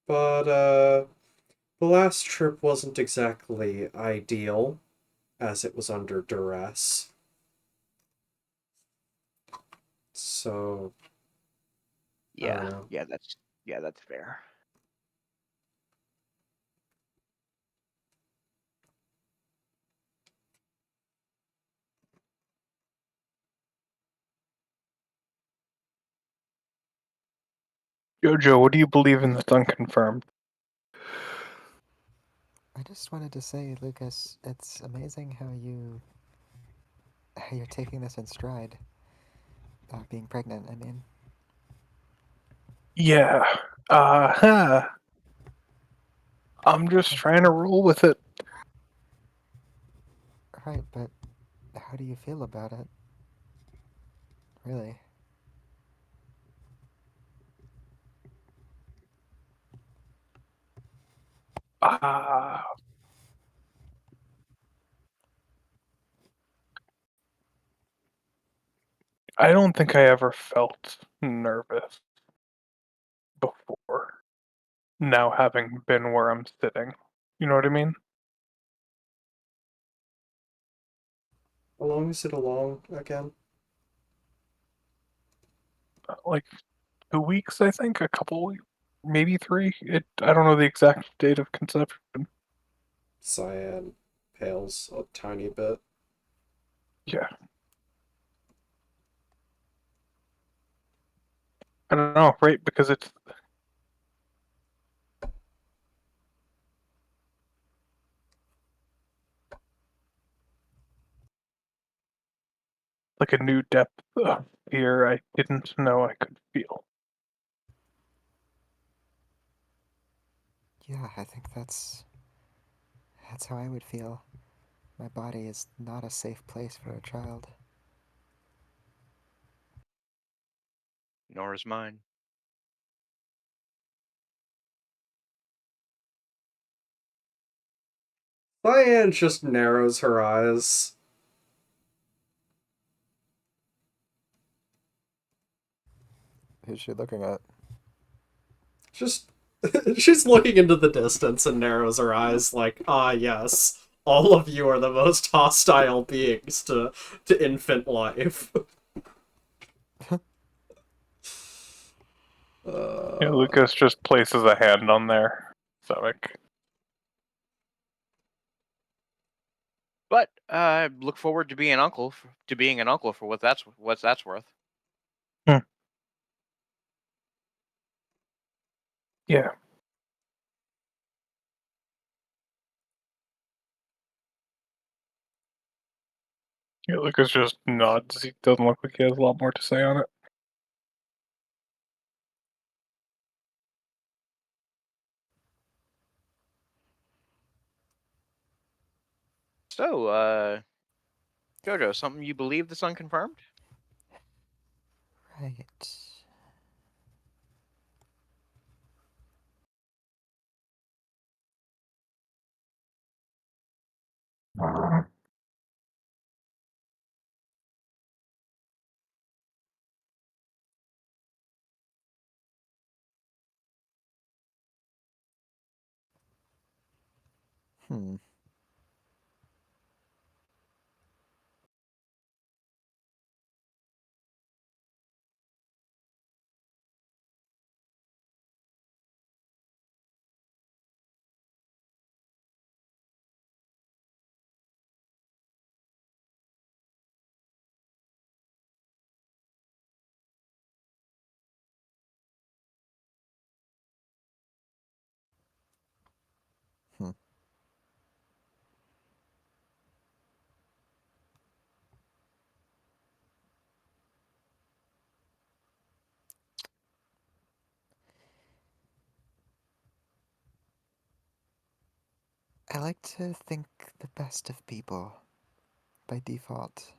But, the last trip wasn't exactly ideal, as it was under duress. So, I don't know. that's fair. Jojo, what do you believe in that's unconfirmed? I just wanted to say, Lucas, it's amazing how you're taking this in stride. Being pregnant, I mean. Yeah. I'm just trying to roll with it. Right, but how do you feel about it? Really? Ah, I don't think I ever felt nervous before. Now having been where I'm sitting, you know what I mean? How long is it along again? Like 2 weeks, I think, a couple, maybe 3. I don't know the exact date of conception. Cyan pales a tiny bit. Yeah, I don't know, right? Because it's like a new depth of fear I didn't know I could feel. Yeah, I think that's how I would feel. My body is not a safe place for a child. Nor is mine. Cyan just narrows her eyes. Who's she looking at? Just she's looking into the distance and narrows her eyes like, ah yes, all of you are the most hostile beings to infant life. Yeah, Lucas just places a hand on their stomach. But I look forward to being an uncle for what that's worth. Yeah. Yeah, Lucas just nods. He doesn't look like he has a lot more to say on it. So, Jojo, something you believe that's unconfirmed? Right. Hmm. Hmm. I like to think the best of people by default.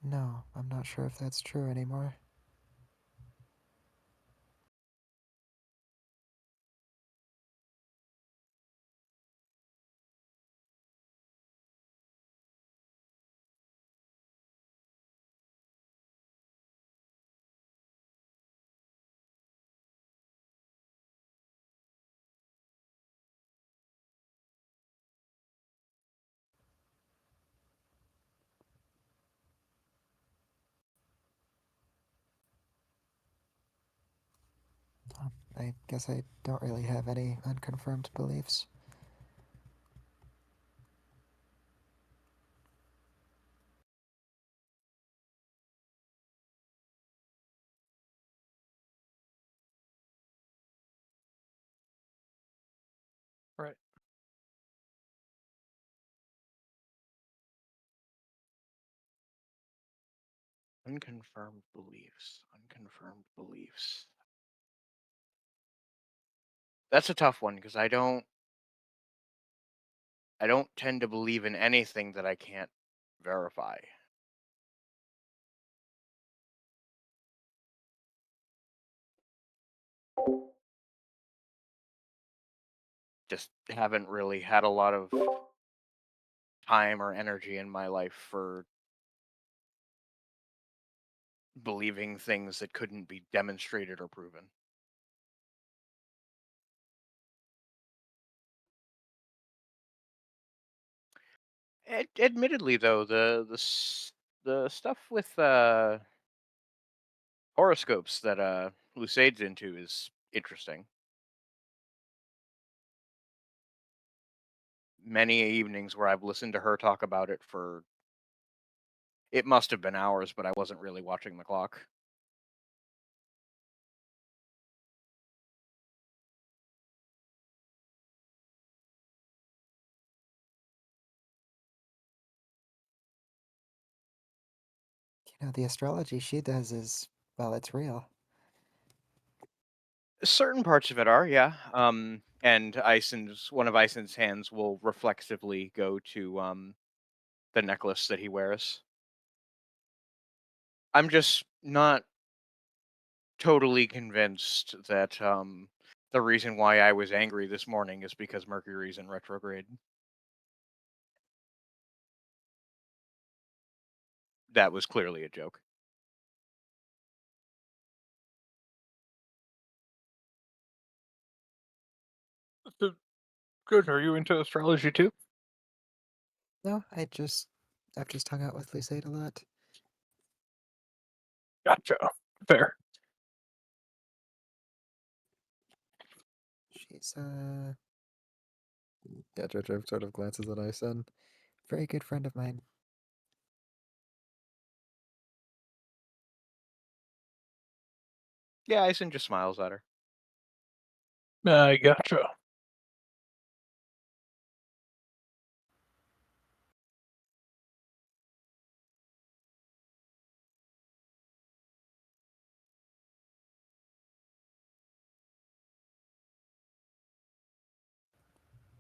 No, I'm not sure if that's true anymore. I guess I don't really have any unconfirmed beliefs. Right. Unconfirmed beliefs. Unconfirmed beliefs. That's a tough one because I don't tend to believe in anything that I can't verify. Just haven't really had a lot of time or energy in my life for believing things that couldn't be demonstrated or proven. Admittedly, though, the stuff with horoscopes that Lucade's into is interesting. Many evenings where I've listened to her talk about it for it must have been hours, but I wasn't really watching the clock. You know, the astrology she does is, well, it's real. Certain parts of it are, yeah. And one of Ison's hands will reflexively go to the necklace that he wears. I'm just not totally convinced that the reason why I was angry this morning is because Mercury's in retrograde. That was clearly a joke. So, good. Are you into astrology too? No, I've just hung out with Lucide a lot. Gotcha. Fair. She's Yeah, Jojo sort of glances at Ison. very good friend of mine. Yeah, Ison just smiles at her. I gotcha.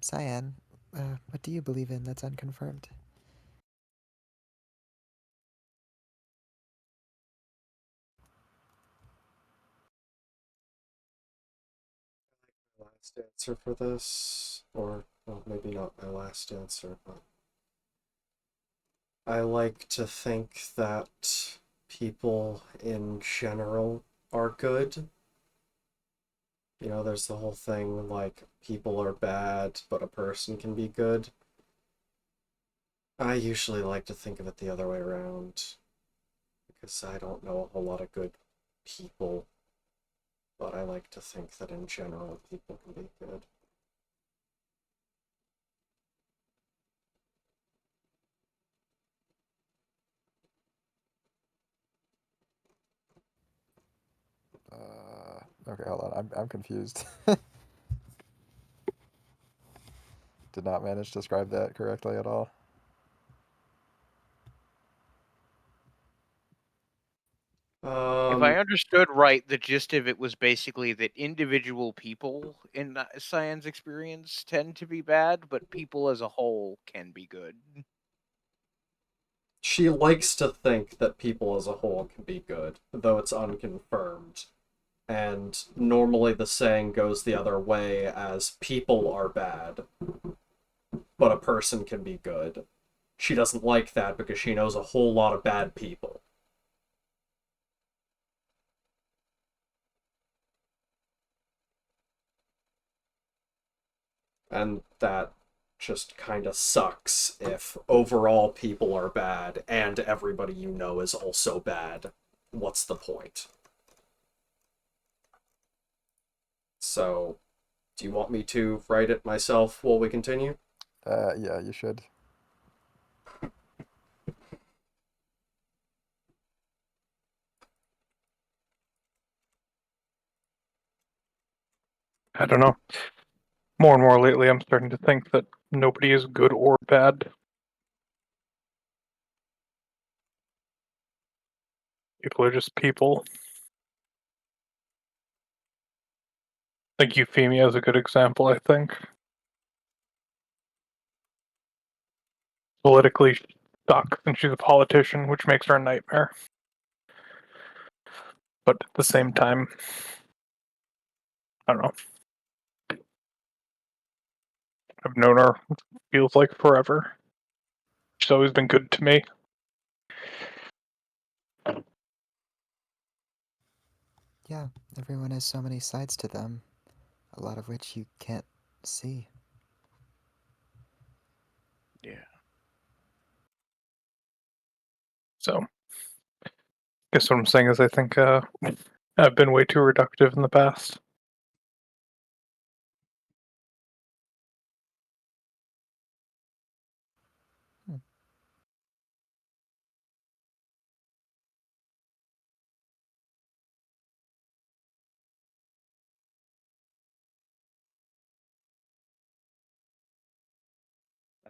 Cyan, what do you believe in that's unconfirmed? Last answer for this, or well, maybe not my last answer, but I like to think that people in general are good. You know, there's the whole thing like people are bad, but a person can be good. I usually like to think of it the other way around because I don't know a whole lot of good people, but I like to think that in general people can be good. Okay, hold on. I'm confused. Did not manage to describe that correctly at all. If I understood right, the gist of it was basically that individual people in Cyan's experience tend to be bad, but people as a whole can be good. She likes to think that people as a whole can be good, though it's unconfirmed. And normally the saying goes the other way as people are bad, but a person can be good. She doesn't like that because she knows a whole lot of bad people. And that just kind of sucks if overall people are bad and everybody you know is also bad. What's the point? So, do you want me to write it myself while we continue? Yeah, you should. I don't know. More and more lately, I'm starting to think that nobody is good or bad. People are just people. Like Euphemia is a good example, I think. Politically stuck, and she's a politician, which makes her a nightmare. But at the same time, I don't know. I've known her, feels like forever. She's always been good to me. Yeah, everyone has so many sides to them, a lot of which you can't see. Yeah. So, guess what I'm saying is I think I've been way too reductive in the past.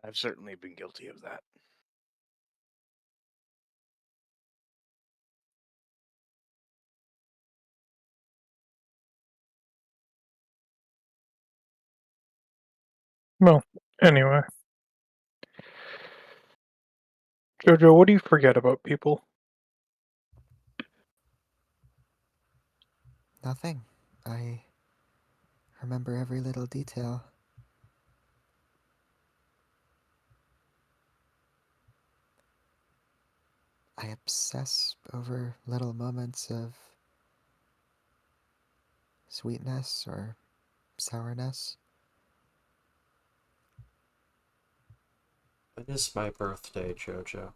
I've certainly been guilty of that. Well, anyway. Jojo, what do you forget about people? Nothing. I remember every little detail. I obsess over little moments of sweetness or sourness. It is my birthday, Jojo.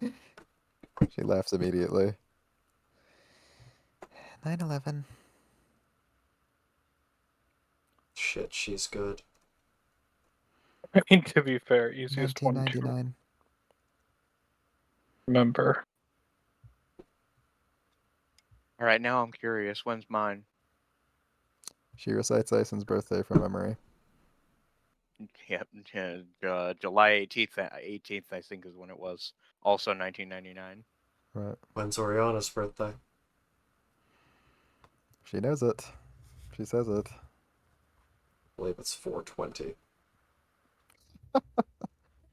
She laughs immediately. 9/11. Shit, she's good. I mean, to be fair, easiest one to 1999. remember. All right, now I'm curious. When's mine? She recites Ison's birthday from memory. Yep, July 18th. 18th, I think, is when it was. Also 1999. Right. When's Oriana's birthday? She knows it. She says it. I believe it's 420.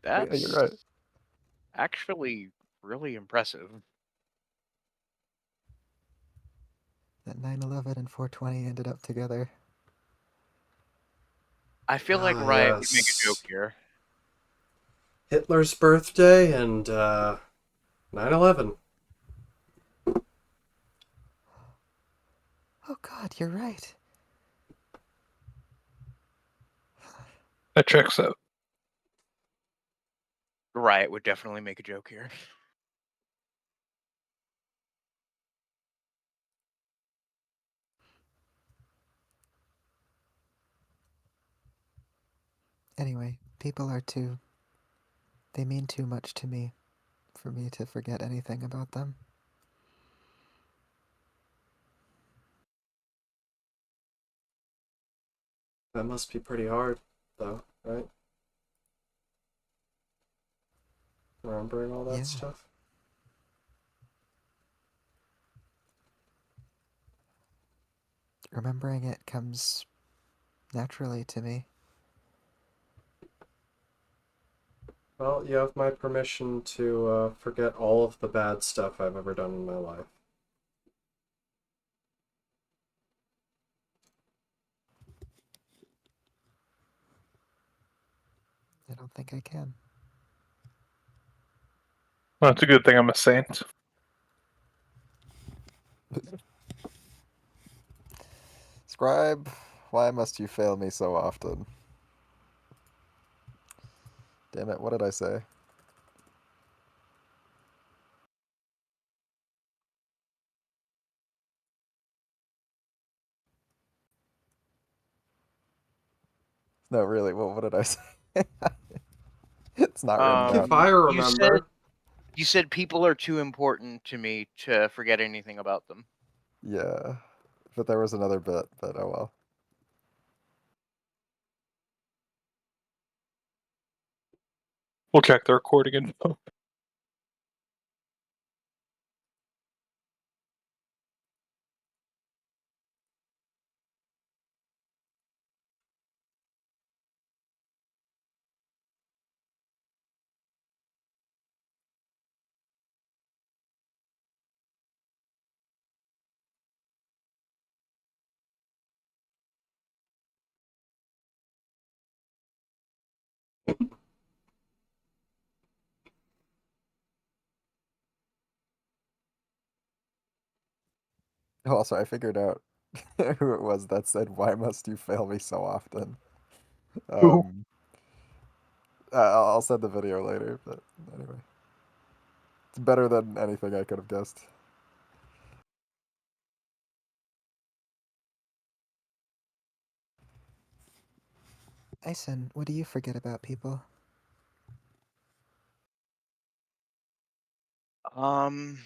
That's Yeah, you're right. actually really impressive. That 9/11 and 420 ended up together. I feel like Ah, Riot would make a yes. joke here. Hitler's birthday and 9/11. Oh god, you're right. That checks out. Riot would definitely make a joke here. Anyway, people are too. They mean too much to me for me to forget anything about them. That must be pretty hard, though, right? Remembering all that Yeah. stuff. Remembering it comes naturally to me. Well, you have my permission to forget all of the bad stuff I've ever done in my life. I don't think I can. Well, it's a good thing I'm a saint. Scribe, why must you fail me so often? Damn it, what did I say? No, really, what did I say? It's not written down. If I You remember, said people are too important to me to forget anything about them. Yeah, but there was another bit, but oh well. We'll check the recording info. Also, I figured out who it was that said, "Why must you fail me so often?" Who? I'll send the video later, but anyway. It's better than anything I could have guessed. Ison, what do you forget about people? Um,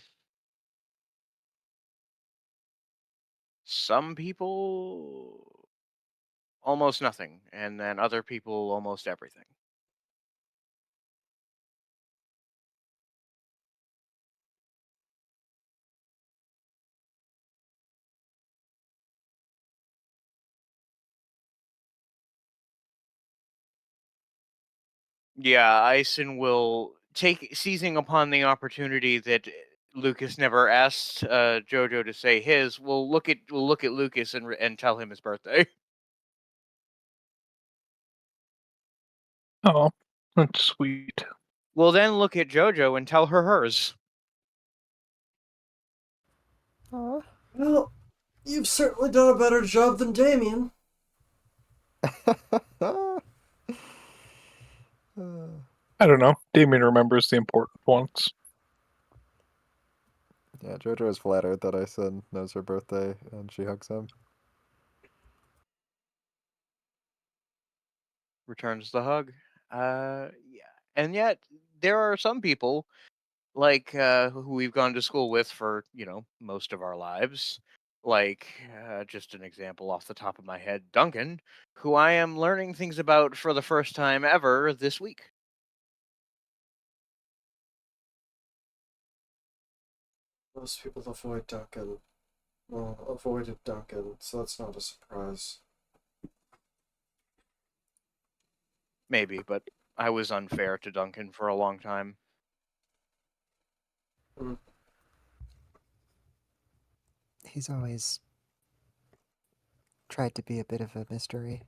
some people almost nothing, and then other people almost everything. Yeah, Ison will take seizing upon the opportunity that Lucas never asked Jojo to say his. We'll look at Lucas and tell him his birthday. Oh, that's sweet. We'll then look at Jojo and tell her hers. Aw. Well, you've certainly done a better job than Damien. I don't know. Damien remembers the important ones. Yeah, Jojo is flattered that Ison knows her birthday, and she hugs him. Returns the hug. Yeah. And yet, there are some people, like who we've gone to school with for, most of our lives. Like, just an example off the top of my head, Duncan, who I am learning things about for the first time ever this week. Most people avoid Duncan. Well, avoided Duncan, so that's not a surprise. Maybe, but I was unfair to Duncan for a long time. He's always tried to be a bit of a mystery.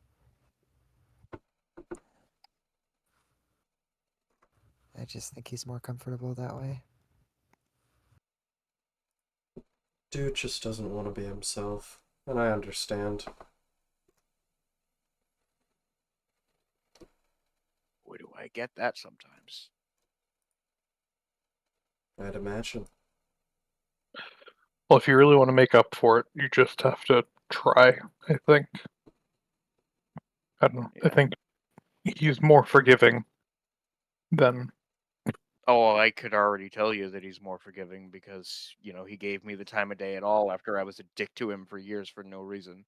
I just think he's more comfortable that way. Dude just doesn't want to be himself, and I understand. Boy, do I get that sometimes. I'd imagine. Well, if you really want to make up for it, you just have to try, I think. I don't know. I Yeah. think he's more forgiving than. Oh, I could already tell you that he's more forgiving because, he gave me the time of day at all after I was a dick to him for years for no reason.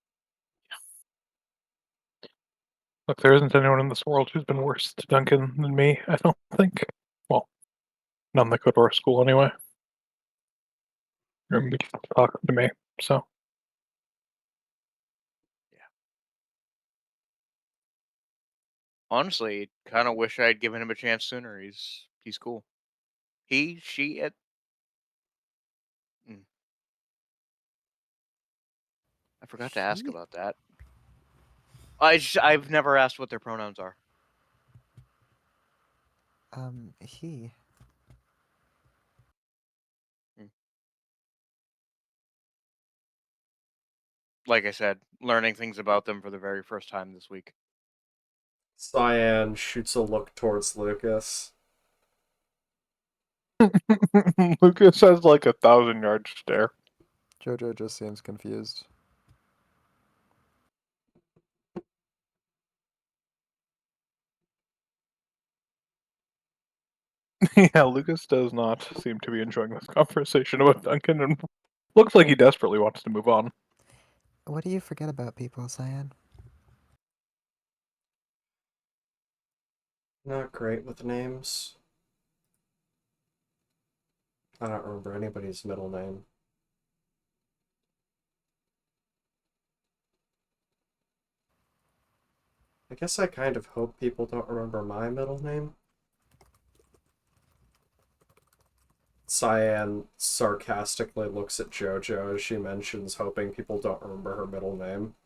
Look, there isn't anyone in this world who's been worse to Duncan than me, I don't think. Well, none that go to our school anyway. Or be talking to me, so. Honestly, kind of wish I'd given him a chance sooner. He's cool. He, she, it. I forgot to ask He? about that. I've never asked what their pronouns are. He. Like I said, learning things about them for the very first time this week. Cyan shoots a look towards Lucas. Lucas has like 1,000-yard stare. Jojo just seems confused. Yeah, Lucas does not seem to be enjoying this conversation about Duncan and looks like he desperately wants to move on. What do you forget about people, Cyan? Not great with names. I don't remember anybody's middle name. I guess I kind of hope people don't remember my middle name. Cyan sarcastically looks at Jojo as she mentions hoping people don't remember her middle name.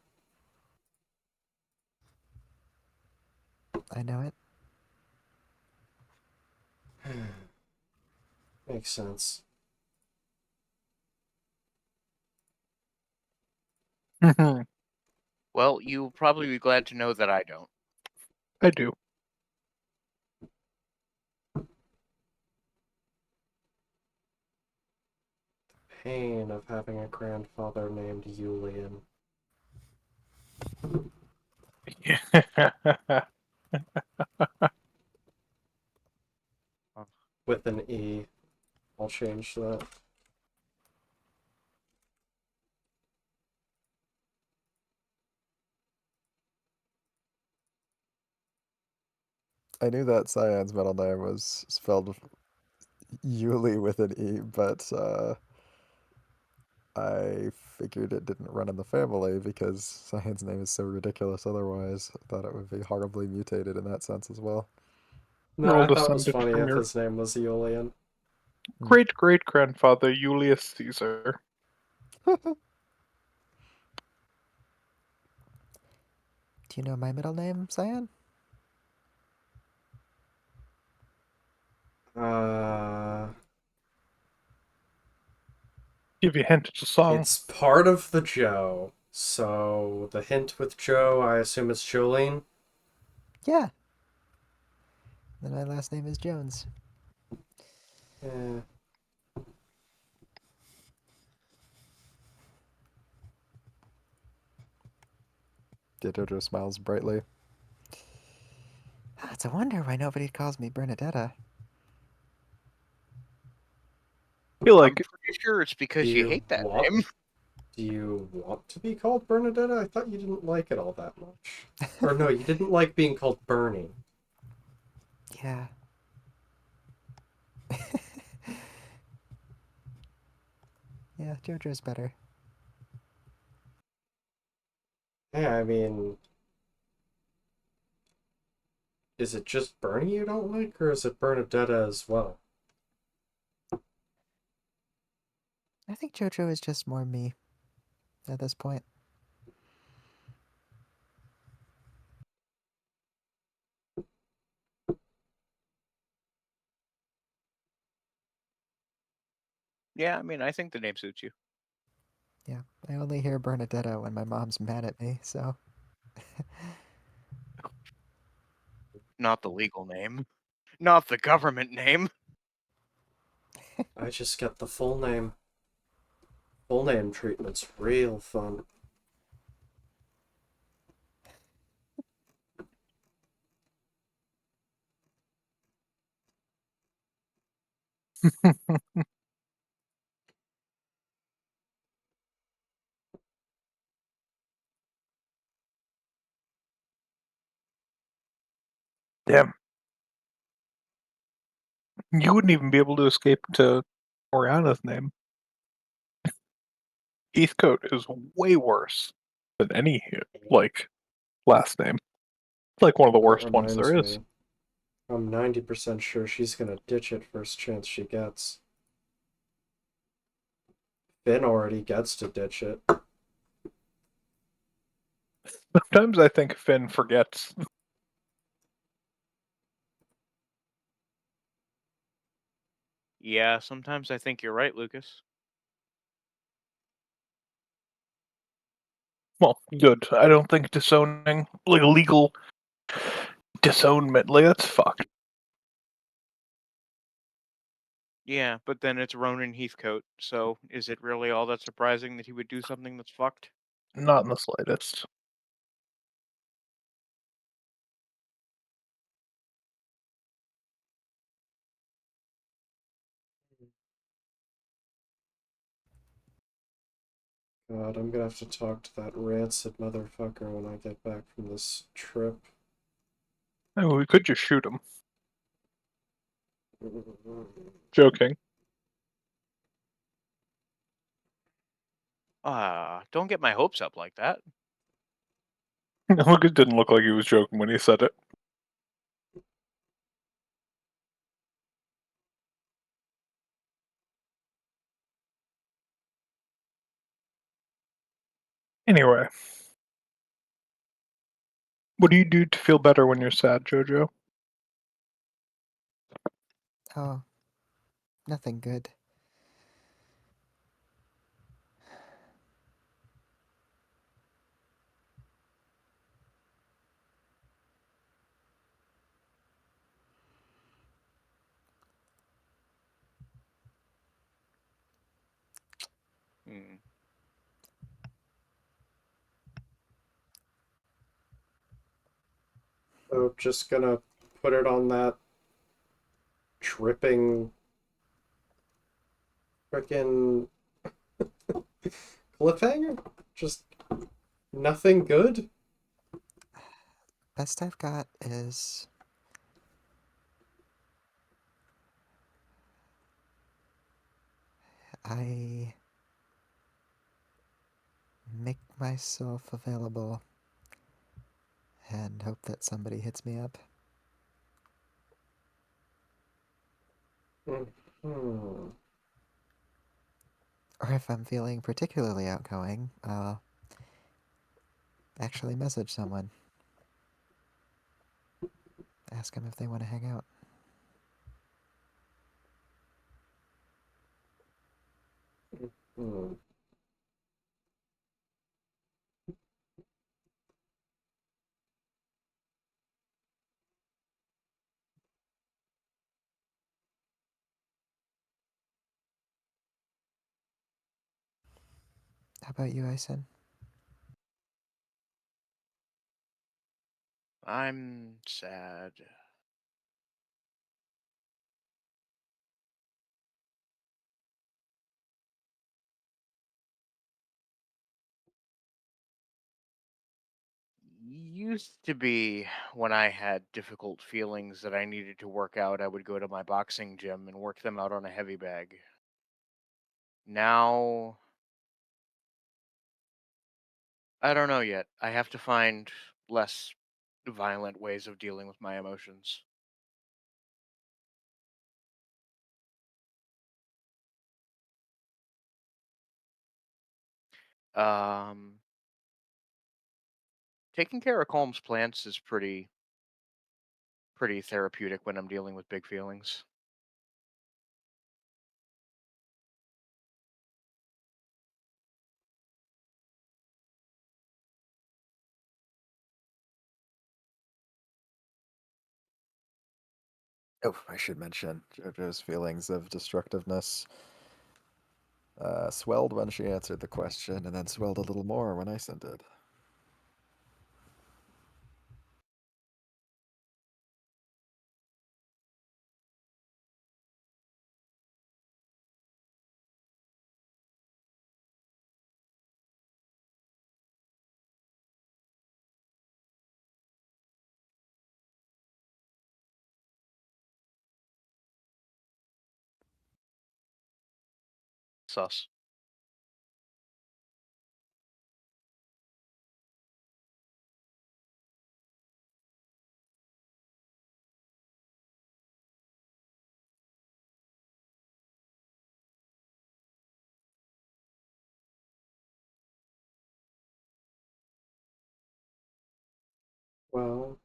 I know it. Makes sense. Well, you'll probably be glad to know that I don't. I do. Pain of having a grandfather named Julian. With an E. I'll change that. I knew that Cyan's middle name was spelled Yuli with an E, but I figured it didn't run in the family because Cyan's name is so ridiculous otherwise. I thought it would be horribly mutated in that sense as well. No, We're all I thought it was descended funny from if your his name was Julian. great great grandfather Julius Caesar. Do you know my middle name, Cyan? Give you a hint, it's a song. It's part of the Joe. So the hint with Joe, I assume it's Jolene. Yeah. Then my last name is Jones. Yeah. Jojo smiles brightly. It's a wonder why nobody calls me Bernadetta. I feel I'm like pretty sure it's Do because you you hate that want? name. Do you want to be called Bernadetta? I thought you didn't like it all that much. Or no, you didn't like being called Bernie. Yeah. Yeah, Jojo's better. Yeah, I mean, is it just Bernie you don't like, or is it Bernadetta as well? I think Jojo is just more me at this point. Yeah, I mean, I think the name suits you. Yeah, I only hear Bernadetta when my mom's mad at me, so. Not the legal name. Not the government name. I just get the full name. Full name treatment's real fun. damn. You wouldn't even be able to escape to Oriana's name. Heathcote is way worse than any like last name. It's like one of the That worst ones reminds there is. me. I'm 90% sure she's gonna ditch it first chance she gets. Finn already gets to ditch it. Sometimes I think Finn forgets. Yeah, sometimes I think you're right, Lucas. Well, good. I don't think disowning, like legal disownment, like that's fucked. Yeah, but then it's Ronan Heathcote, so is it really all that surprising that he would do something that's fucked? Not in the slightest. God, I'm gonna have to talk to that rancid motherfucker when I get back from this trip. I mean, we could just shoot him. Joking. Don't get my hopes up like that. Look, it didn't look like he was joking when he said it. Anyway. What do you do to feel better when you're sad, Jojo? Oh, nothing good. Hmm. So just gonna put it on that dripping frickin' cliffhanger? Just nothing good? Best I've got is I make myself available and hope that somebody hits me up. Hmm. Or if I'm feeling particularly outgoing, I'll actually message someone. Ask them if they want to hang out. Hmm. How about you, Ison? I'm sad. Used to be when I had difficult feelings that I needed to work out, I would go to my boxing gym and work them out on a heavy bag. Now, I don't know yet. I have to find less violent ways of dealing with my emotions. Um, Taking care of Calm's plants is pretty therapeutic when I'm dealing with big feelings. Oh, I should mention JoJo's feelings of destructiveness swelled when she answered the question, and then swelled a little more when Ison did. Sus. Well,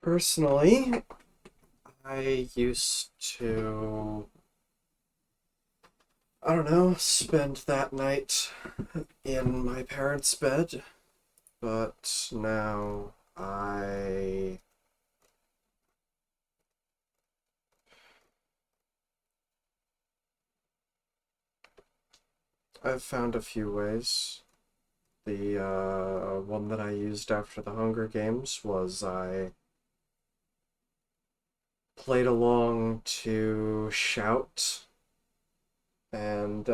personally, I used to, I don't know, spend that night in my parents' bed, but now I've found a few ways. The one that I used after the Hunger Games was I played along to Shout and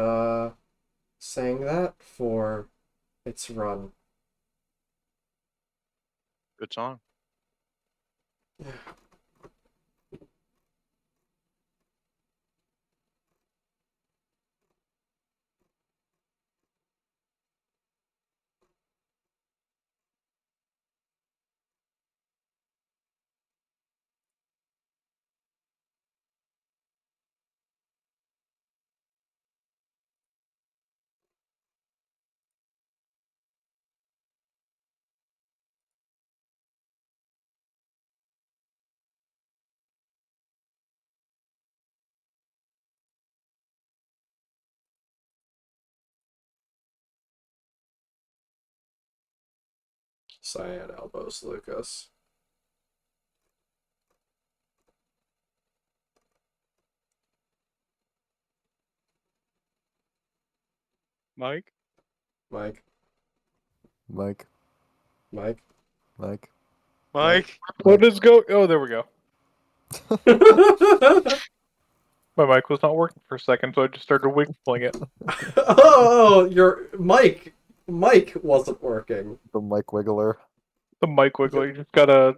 sang that for its run. Good song. Yeah. Cyan elbows Lucas. Mike? Mike. Mike, Mike. Mike. Mike? What is go? Oh, there we go. My mic was not working for a second, so I just started wiggling it. Oh, your Mike. Mike wasn't working. The Mike Wiggler. The mic wiggle. You just gotta,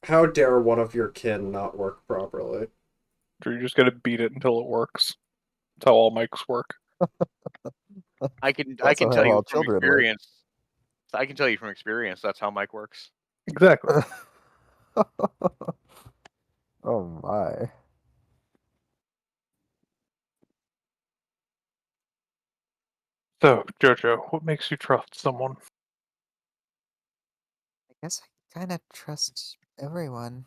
How dare one of your kin not work properly? you just gotta beat it until it works. That's how all mics work. I can That's tell how you all from children work. experience. I can tell you from experience that's how Mike works. Exactly. Oh my. So, Jojo, what makes you trust someone? I guess I kind of trust everyone.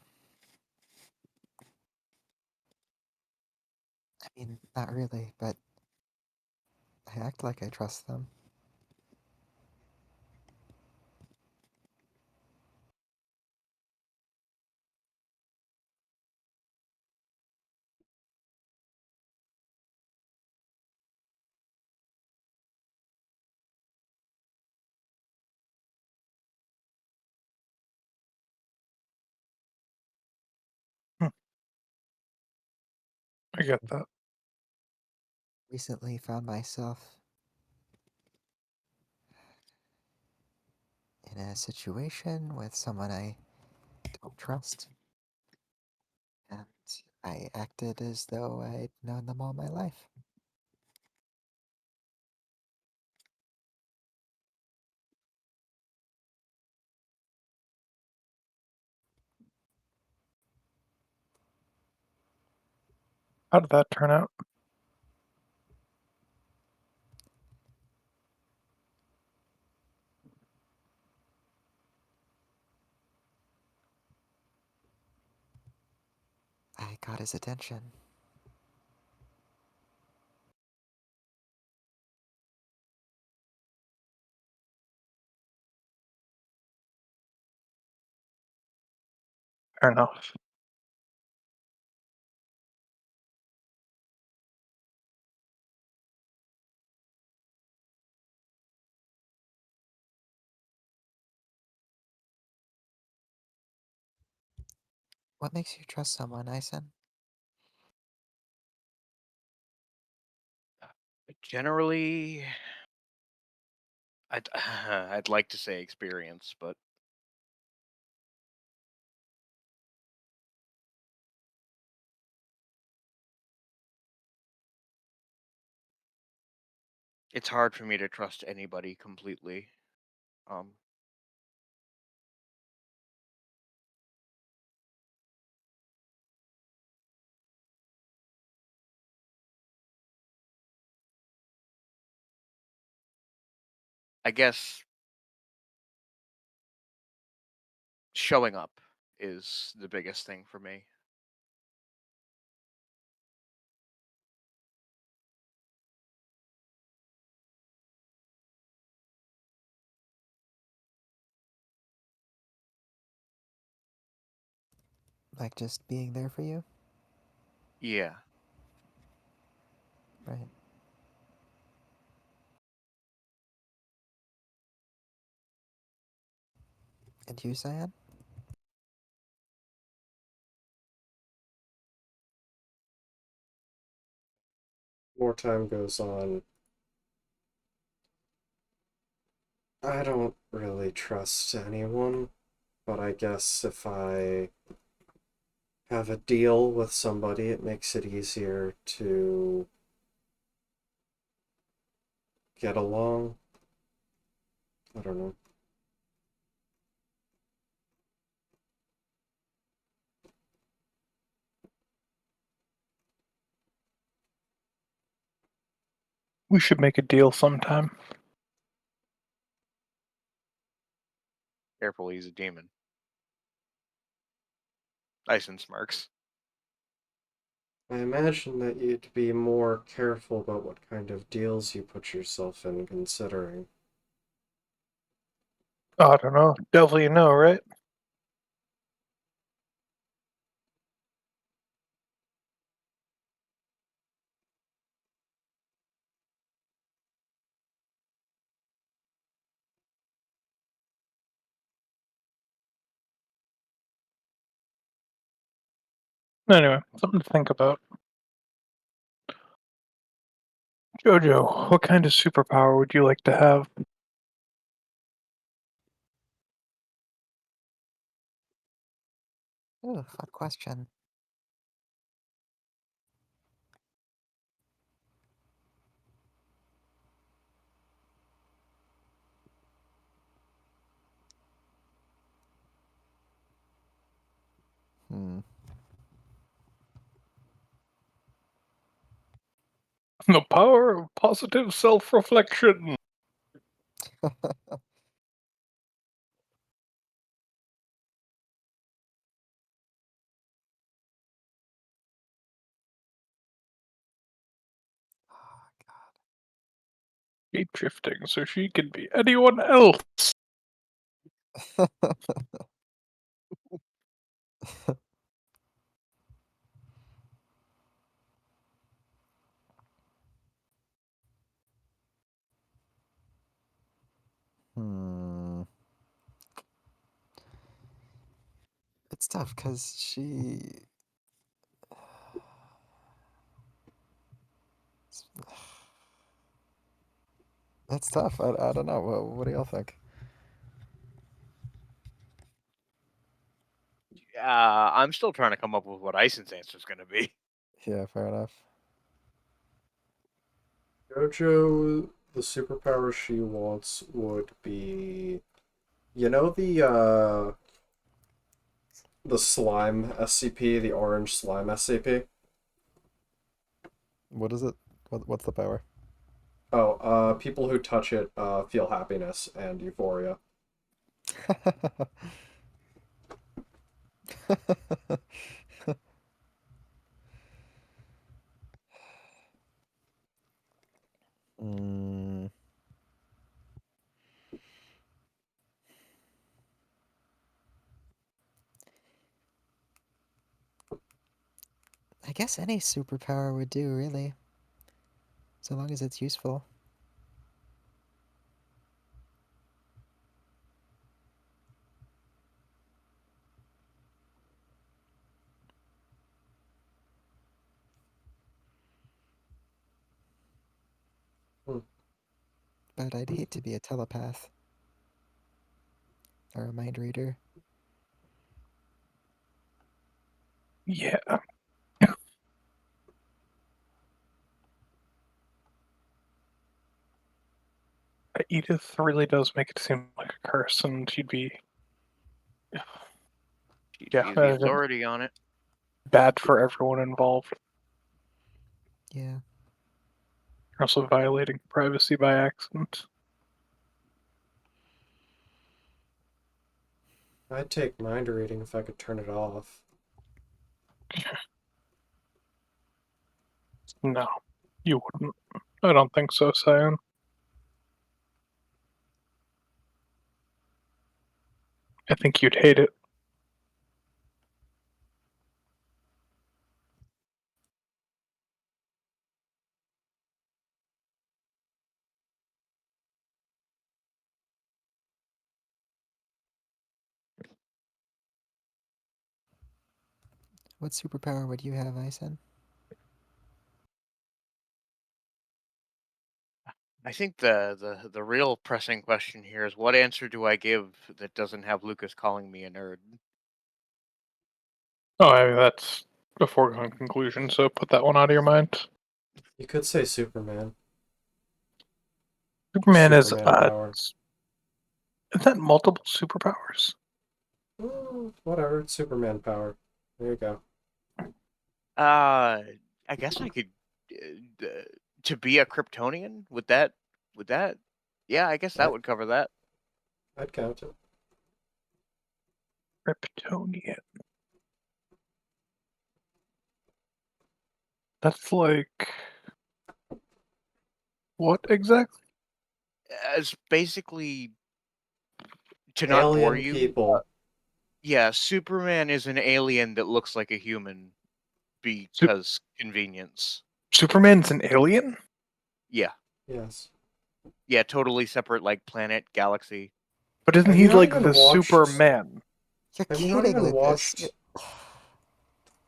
I mean, not really, but I act like I trust them. I get that. Recently found myself in a situation with someone I don't trust, and I acted as though I'd known them all my life. How did that turn out? I got his attention. Fair enough. What makes you trust someone, Ison? Generally, I'd I'd like to say experience, but it's hard for me to trust anybody completely. Um, I guess showing up is the biggest thing for me. Like just being there for you? Yeah. Right. And you, Cyan? More time goes on. I don't really trust anyone, but I guess if I have a deal with somebody, it makes it easier to get along. I don't know. We should make a deal sometime. Careful, he's a demon. Ison smirks. I imagine that you'd be more careful about what kind of deals you put yourself in, considering. I don't know. Devil, you know, right? Anyway, something to think about. Jojo, what kind of superpower would you like to have? Ooh, fun question. Hmm. The power of positive self-reflection. Oh, Shape shifting, so she can be anyone else. God. Hmm. It's tough because she. It's tough. I don't know. What do y'all think? I'm still trying to come up with what Ison's answer is going to be. Yeah, fair enough. JoJo, the superpower she wants would be, you know, the slime SCP, the orange slime SCP. What is it? What's the power? Oh, people who touch it feel happiness and euphoria. Mm, I guess any superpower would do, really. So long as it's useful. Hmm. But I'd hate to be a telepath. Or a mind reader. Yeah. Edith really does make it seem like a curse, and she'd be She'd Yeah, be the authority on it. bad for everyone involved. Yeah. Also violating privacy by accident. I'd take mind reading if I could turn it off. No, you wouldn't. I don't think so, Cyan. I think you'd hate it. What superpower would you have, Ison? I think the real pressing question here is what answer do I give that doesn't have Lucas calling me a nerd? Oh, I mean, that's a foregone conclusion, so put that one out of your mind. You could say Superman. Superman is Superman power. Is that multiple superpowers? Whatever, it's Superman power. There you go. I guess I could to be a Kryptonian. Would that? Yeah, I guess that would cover that. I'd count it. Kryptonian. That's like what exactly? As basically to not Alien bore you. people. Yeah, Superman is an alien that looks like a human because convenience. Superman's an alien? Yeah. Yes. Yeah, totally separate, like planet, galaxy. But isn't Have he you not like even the watched- Superman? You're Have you not kidding, even Lucas. watched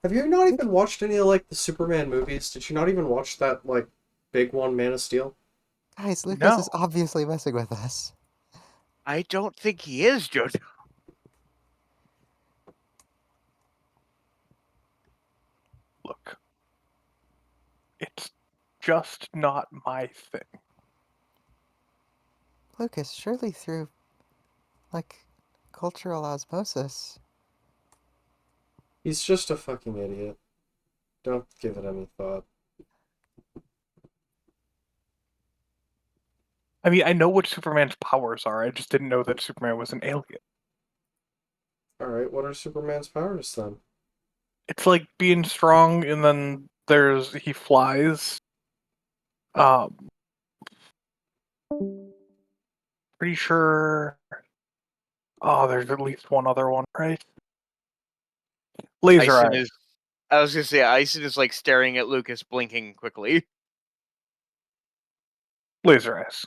Have you not even watched any of like the Superman movies? Did you not even watch that like big one, Man of Steel? Guys, Lucas is No. obviously messing with us. I don't think he is, Jojo. Look, it's just not my thing. Lucas, surely through, like, cultural osmosis. He's just a fucking idiot. Don't give it any thought. I mean, I know what Superman's powers are. I just didn't know that Superman was an alien. Alright, what are Superman's powers then? It's like being strong, and then he flies. Pretty sure. Oh, there's at least one other one, right? Laser Ison eyes. is. I was gonna say Ison is like staring at Lucas, blinking quickly. Laser eyes.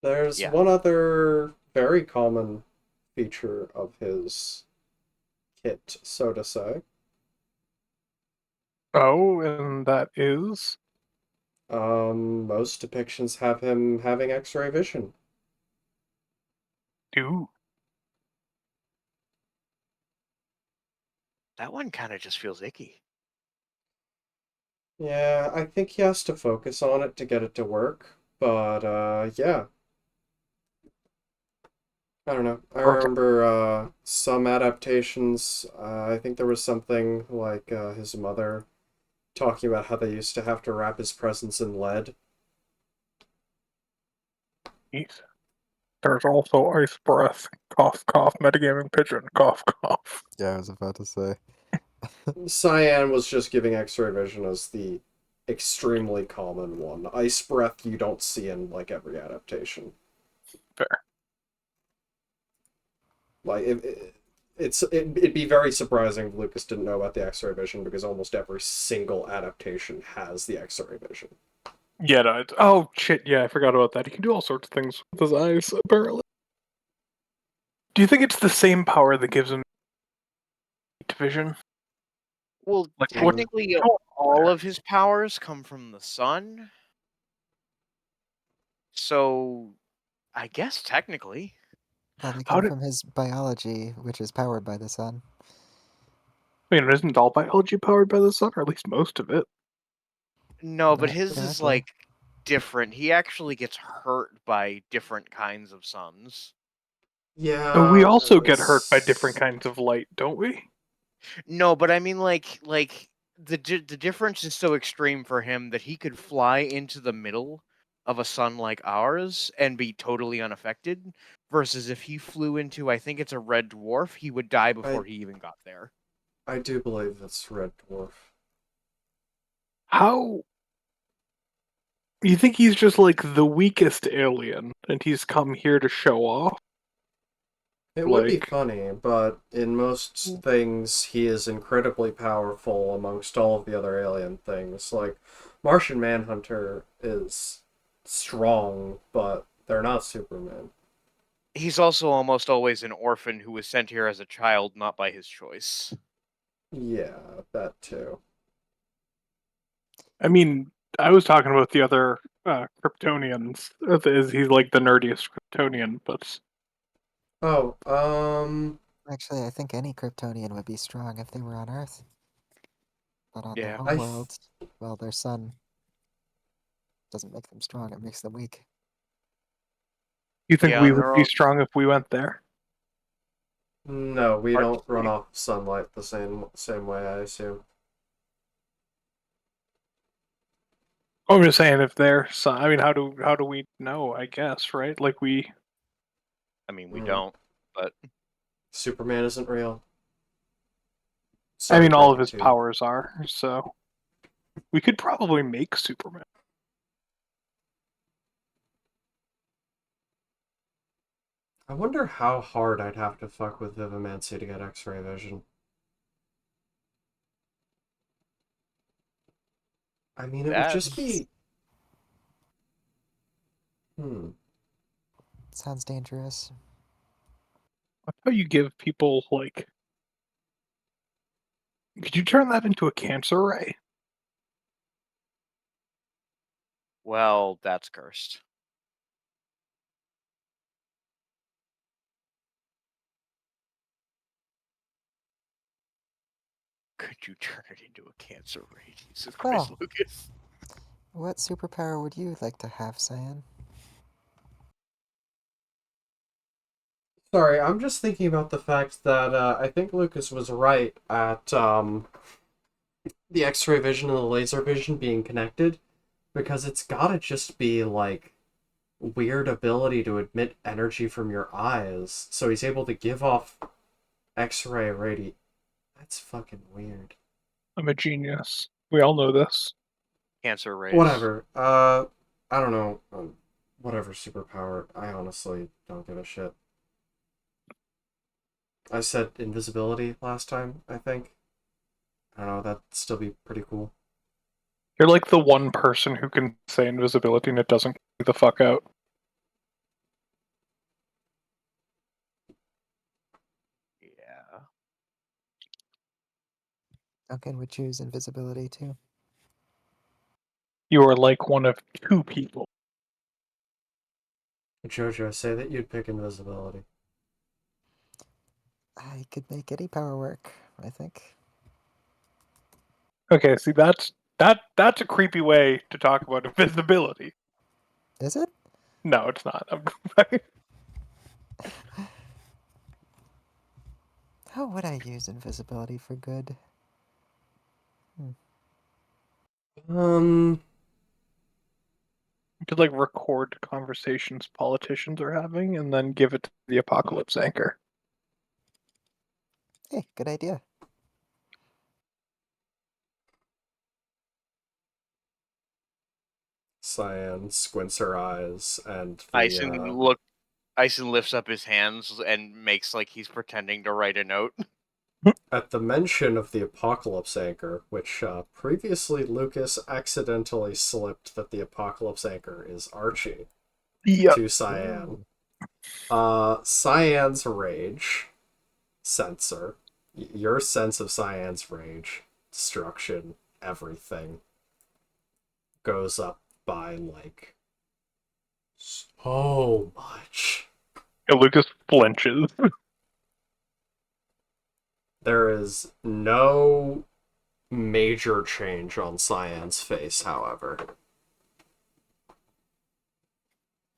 There's Yeah. one other very common feature of his kit, so to say. Oh, and that is. Most depictions have him having X-ray vision. Ooh. That one kind of just feels icky. Yeah, I think he has to focus on it to get it to work, but yeah. I don't know. I Okay. remember some adaptations. I think there was something like his mother talking about how they used to have to wrap his presents in lead. Jeez. There's also ice breath. Cough, cough. Metagaming pigeon. Cough, cough. Yeah, I was about to say. Cyan was just giving X-ray vision as the extremely common one. Ice breath you don't see in like every adaptation. Fair. Like it'd be very surprising if Lucas didn't know about the X-ray vision because almost every single adaptation has the X-ray vision. Yeah, no, oh shit, yeah, I forgot about that. He can do all sorts of things with his eyes, apparently. Do you think it's the same power that gives him vision? Well, Like, what? technically, Oh, all of his powers come from the sun. So, I guess technically. Well, they How come did? from his biology, which is powered by the sun. I mean, isn't all biology powered by the sun, or at least most of it? No, but Not his is directly. like different. He actually gets hurt by different kinds of suns. Yeah, We also get hurt by different kinds of light, don't we? No, but I mean like the difference is so extreme for him that he could fly into the middle of a sun like ours and be totally unaffected versus if he flew into I think it's a red dwarf, he would die before he even got there. I do believe that's Red Dwarf. How? You think he's just like the weakest alien, and he's come here to show off? It would be Like, funny, but in most things, he is incredibly powerful amongst all of the other alien things. Like, Martian Manhunter is strong, but they're not Superman. He's also almost always an orphan who was sent here as a child, not by his choice. Yeah, that too. I mean, I was talking about the other Kryptonians. Is he's like the nerdiest Kryptonian, but Oh, Actually, I think any Kryptonian would be strong if they were on Earth. But on their Yeah. homeworld, well, their sun doesn't make them strong, it makes them weak. you think Yeah, we on would their be own. strong if we went there? no, we Hard to don't run see. off sunlight the same way, I assume. I'm just saying, if they're sun, I mean, how do we know? I guess, right? Like we. I mean, we Mm. don't, but Superman isn't real. I Sorry, mean, all of his 32. powers are, so we could probably make Superman. I wonder how hard I'd have to fuck with Vivimancy to get X-ray vision. I mean, it would just that's be... Hmm. Sounds dangerous. That's how you give people like Could you turn that into a cancer ray? Well, that's cursed. Could you turn it into a cancer ray? Jesus Christ, Well. Lucas. What superpower would you like to have, Cyan? Sorry, I'm just thinking about the fact that I think Lucas was right at the X-ray vision and the laser vision being connected, because it's gotta just be like weird ability to emit energy from your eyes, so he's able to give off X-ray radi. That's fucking weird. I'm a genius. We all know this. Cancer rays. Whatever. I don't know. Whatever superpower. I honestly don't give a shit. I said invisibility last time, I think. I don't know, that'd still be pretty cool. You're like the one person who can say invisibility and it doesn't get you the fuck out. Yeah. Duncan would choose invisibility too. You are like one of two people. Jojo, say that you'd pick invisibility. I could make any power work, I think. Okay, see that's a creepy way to talk about invisibility. Is it? No, it's not. How would I use invisibility for good? You could like record conversations politicians are having and then give it to the apocalypse anchor. Hey, good idea. Cyan squints her eyes, and Ison lifts up his hands and makes like he's pretending to write a note. at the mention of the Apocalypse Anchor, which previously Lucas accidentally slipped that the Apocalypse Anchor is Archie Yeah. to Cyan. Cyan's rage sensor, your sense of Cyan's rage, destruction, everything goes up by like so much. Lucas flinches. There is no major change on Cyan's face, however.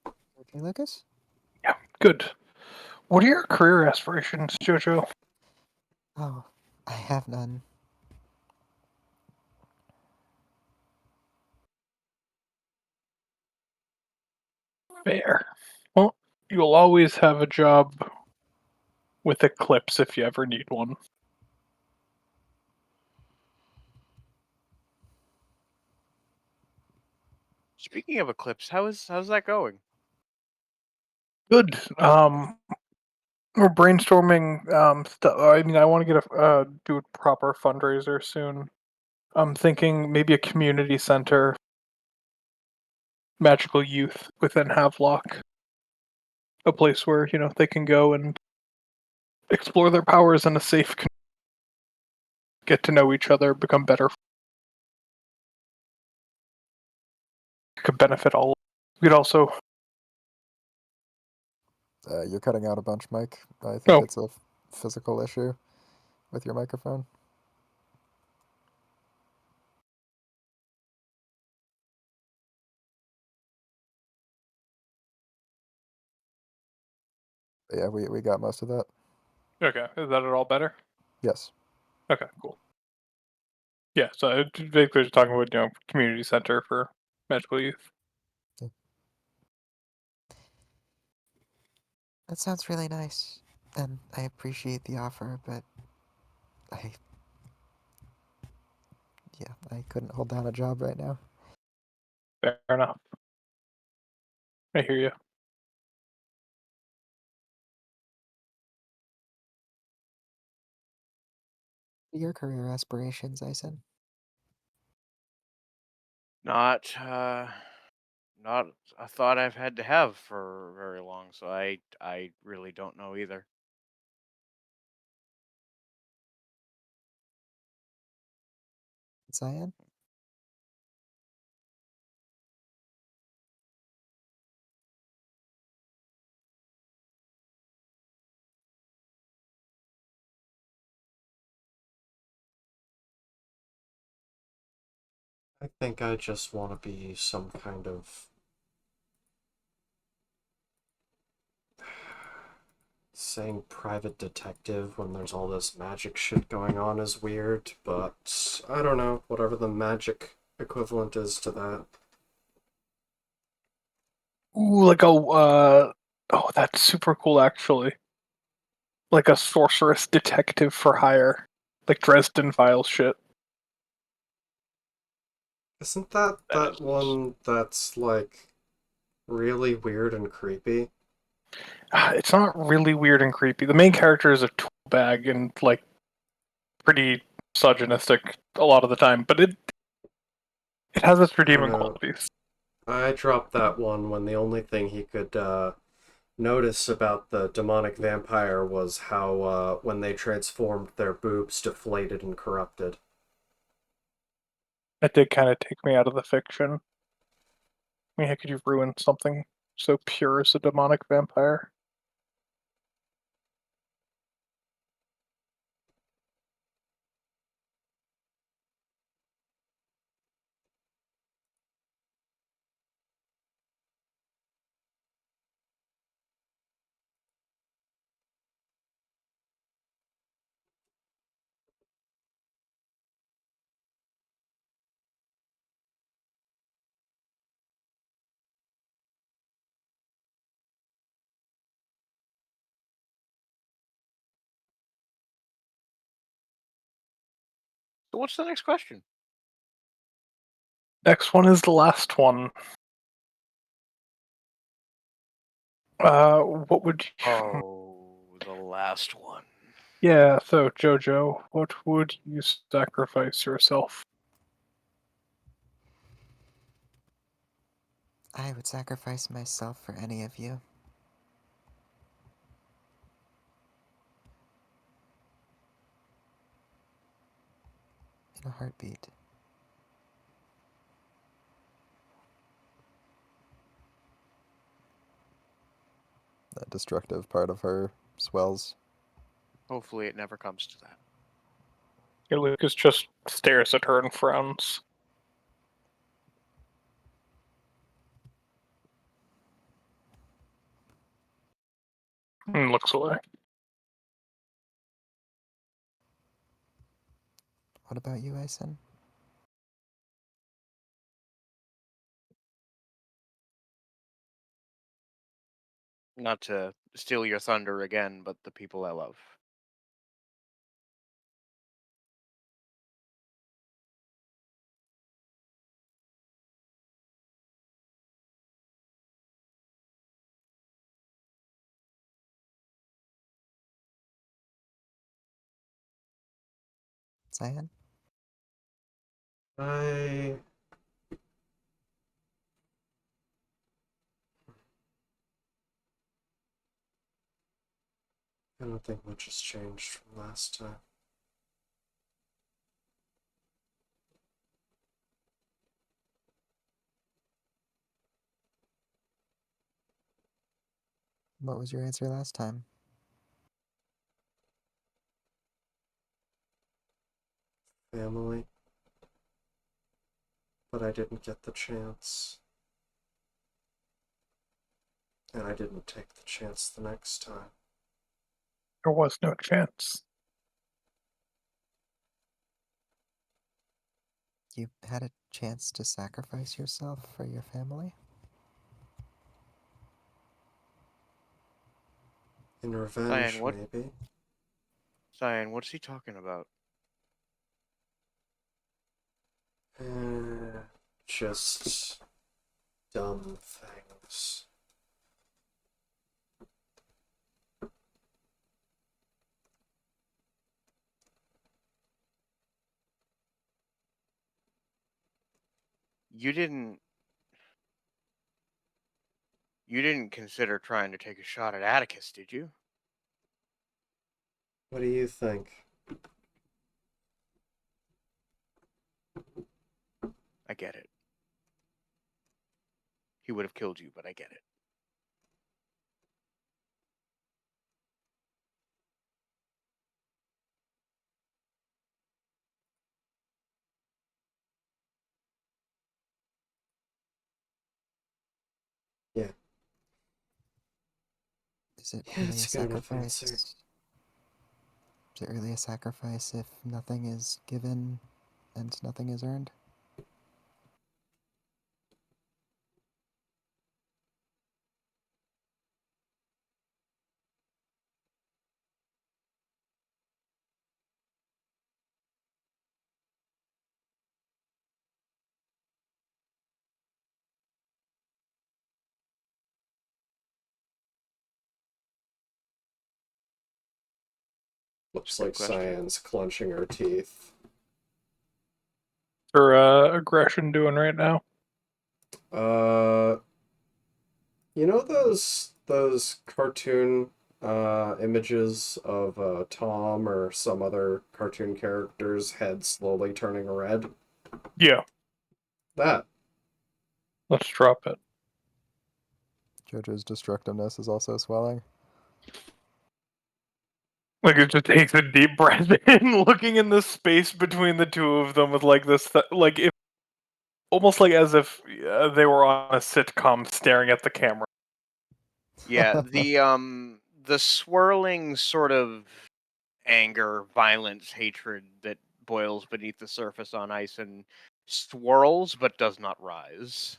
Okay, Lucas? Yeah, good. What are your career aspirations, Jojo? Oh, I have none. Fair. Well, you'll always have a job with Eclipse if you ever need one. Speaking of Eclipse, how's that going? Good. We're brainstorming stuff. I mean, I want to get do a proper fundraiser soon. I'm thinking maybe a community center, magical youth within Havelock, a place where they can go and explore their powers in a safe, get to know each other, become better. Could benefit all. We could also. You're cutting out a bunch, Mike. I think Oh. it's a physical issue with your microphone. Yeah, we got most of that. Okay, is that at all better? Yes. Okay, cool. Yeah, so basically just talking about community center for magical youth. That sounds really nice. And I appreciate the offer, but I couldn't hold down a job right now. Fair enough. I hear you. Your career aspirations, Ison? Not a thought I've had to have for very long, so I really don't know either. Cyan? I think I just want to be some kind of saying private detective when there's all this magic shit going on is weird, but I don't know, whatever the magic equivalent is to that. Ooh, like a oh, that's super cool actually. Like a sorceress detective for hire, like Dresden Files shit. Isn't that That is- one that's like really weird and creepy? It's not really weird and creepy. The main character is a tool bag and like pretty misogynistic a lot of the time, but it has its redeeming know. qualities. I dropped that one when the only thing he could notice about the demonic vampire was how when they transformed, their boobs deflated and corrupted. It did kind of take me out of the fiction. I mean, how could you ruin something so pure as a demonic vampire? So what's the next question? Next one is the last one. What would you... Oh, the last one. Yeah, so Jojo, what would you sacrifice yourself? I would sacrifice myself for any of you. In a heartbeat. The destructive part of her swells. Hopefully it never comes to that. Yeah, Lucas just stares at her and frowns. And looks away. What about you, Ison? Not to steal your thunder again, but the people I love. Cyan? I don't think much has changed from last time. What was your answer last time? Family. But I didn't get the chance. And I didn't take the chance the next time. There was no chance. You had a chance to sacrifice yourself for your family? In revenge, Cyan, what? maybe? Cyan, what's he talking about? Just dumb things. You didn't consider trying to take a shot at Atticus, did you? What do you think? I get it. He would have killed you, but I get it. Yeah. Is it Yeah, really a that's a good enough sacrifice? answer. Is it really a sacrifice if nothing is given and nothing is earned? Looks Good like question. Cyan's clenching her teeth. Her aggression doing right now? You know those cartoon images of Tom or some other cartoon character's head slowly turning red? Yeah, That. let's drop it. Jojo's destructiveness is also swelling. Like it just takes a deep breath in, looking in the space between the two of them with like this, like if almost like as if they were on a sitcom staring at the camera. Yeah, the swirling sort of anger, violence, hatred that boils beneath the surface on Ison swirls but does not rise.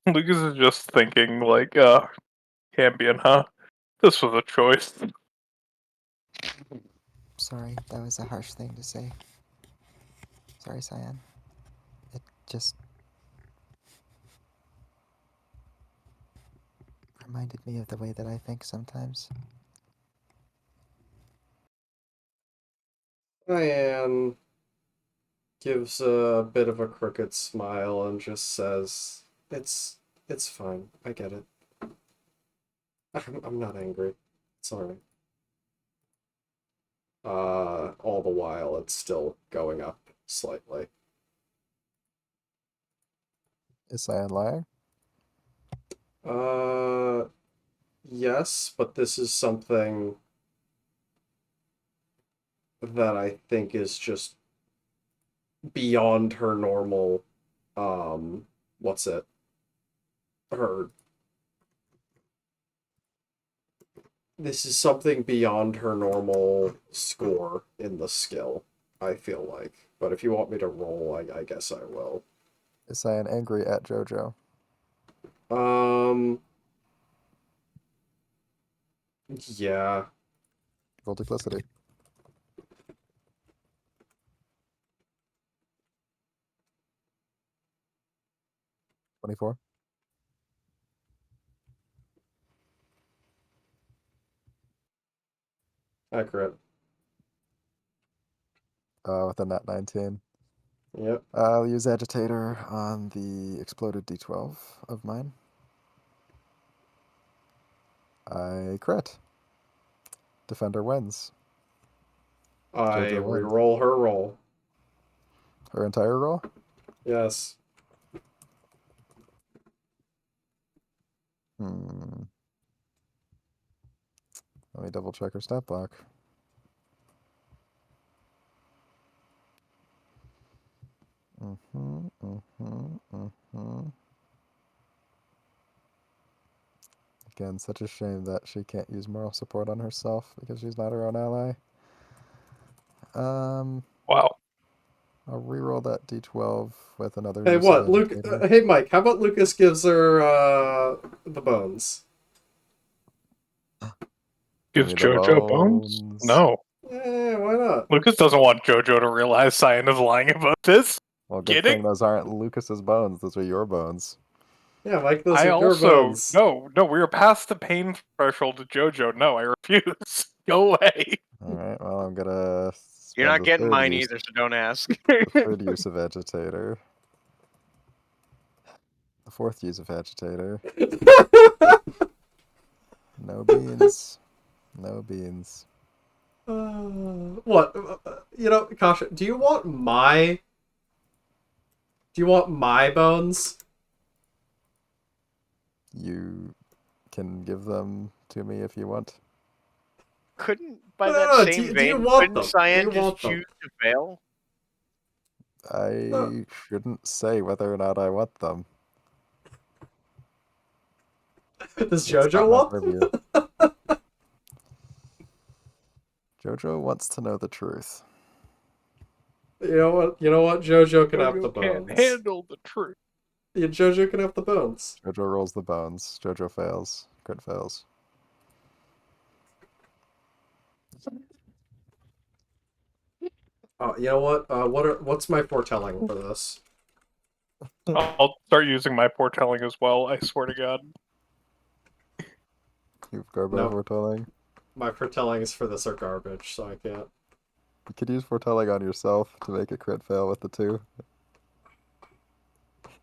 Lucas is just thinking like, Cambion, huh? This was a choice. Sorry, that was a harsh thing to say. Sorry, Cyan. It just reminded me of the way that I think sometimes. Cyan gives a bit of a crooked smile and just says, "It's fine. I get it. I'm not angry. It's alright." All the while it's still going up slightly. Is Cyan lying? Yes, but this is something that I think is just beyond her normal, what's it? Her. This is something beyond her normal score in the skill, I feel like. But if you want me to roll, I guess I will. Is Cyan angry at Jojo? Um, yeah. Roll duplicity. $24. Accurate. With a nat 19. Yep. I'll use Agitator on the exploded d12 of mine. I crit. Defender wins. I Jojo wins. re-roll her roll. Her entire roll? Yes. Hmm. Let me double check her stat block. Again, such a shame that she can't use moral support on herself because she's not her own ally. Wow. I'll reroll that d12 with another Hey, use what? of Luke. Agitator. Hey, Mike. How about Lucas gives her the bones? Give Gives me the Jojo bones? bones. No. Why not? Lucas doesn't want Jojo to realize Cyan is lying about this. Well, good Get thing it? those aren't Lucas's bones. Those are your bones. Yeah, Mike. Those I are your also bones. no, we are past the pain threshold to Jojo. No, I refuse. Go away. All right. Well, I'm gonna You're spend not the getting third mine use. either, so don't ask. The third use of Agitator. The fourth use of Agitator. No beans. No beans. What? Kasha, do you want my bones? You can give them to me if you want. Couldn't, by No, that no, same do you vein, want couldn't them? Do Cyan you just want them? choose to fail? I shouldn't say whether or not I want them. Does It's Jojo not my want purview. them? Jojo wants to know the truth. You know what? You know what? Jojo can have the Jojo can't bones. handle the truth. Yeah, Jojo can have the bones. Jojo rolls the bones. Jojo fails. Crit fails. You know what? What's my foretelling for this? I'll start using my foretelling as well. I swear to God. You've Garbo Nope. foretelling. My foretellings for this are garbage, so I can't. You could use foretelling on yourself to make a crit fail with the 2.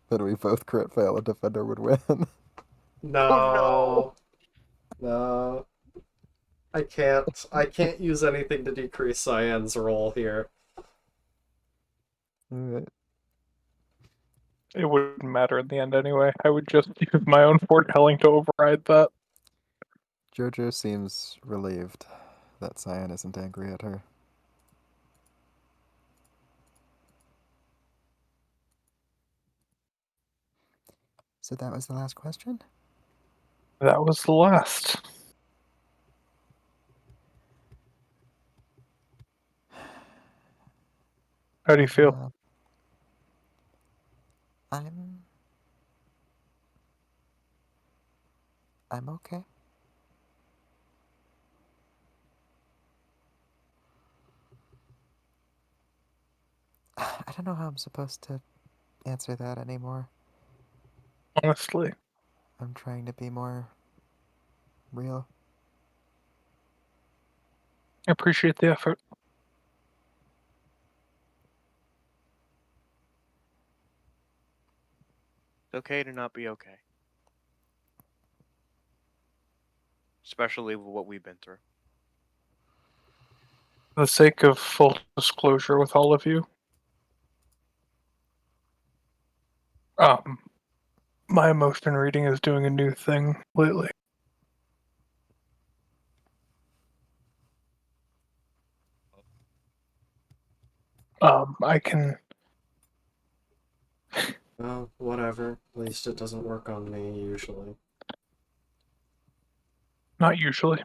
Then we both crit fail, a defender would win. No. No. I can't. I can't use anything to decrease Cyan's roll here. Alright. It wouldn't matter in the end anyway. I would just use my own foretelling to override that. Jojo seems relieved that Cyan isn't angry at her. So that was the last question? That was the last. How do you feel? I'm okay. I don't know how I'm supposed to answer that anymore. Honestly. I'm trying to be more real. I appreciate the effort. It's okay to not be okay. Especially with what we've been through. For the sake of full disclosure with all of you, my emotion reading is doing a new thing lately. I can. Well, whatever. At least it doesn't work on me usually. Not usually.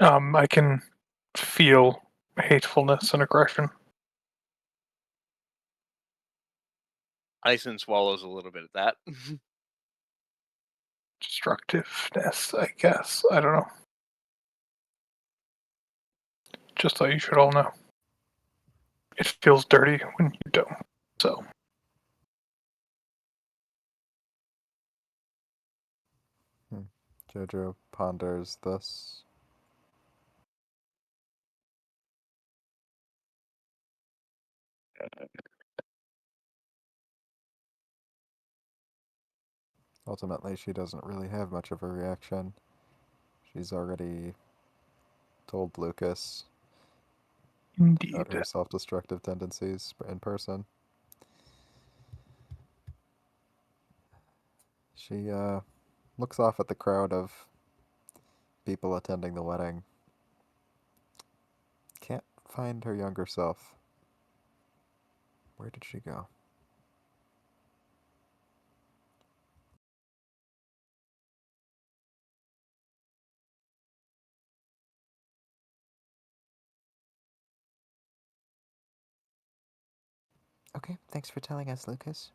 I can feel hatefulness and aggression. Ison swallows a little bit of that. Destructiveness, I guess. I don't know. Just thought you should all know. It feels dirty when you don't, so. Jojo ponders this. Ultimately, she doesn't really have much of a reaction. She's already told Lucas Indeed. about her self-destructive tendencies in person. She looks off at the crowd of people attending the wedding. Can't find her younger self. Where did she go? Okay, thanks for telling us, Lucas.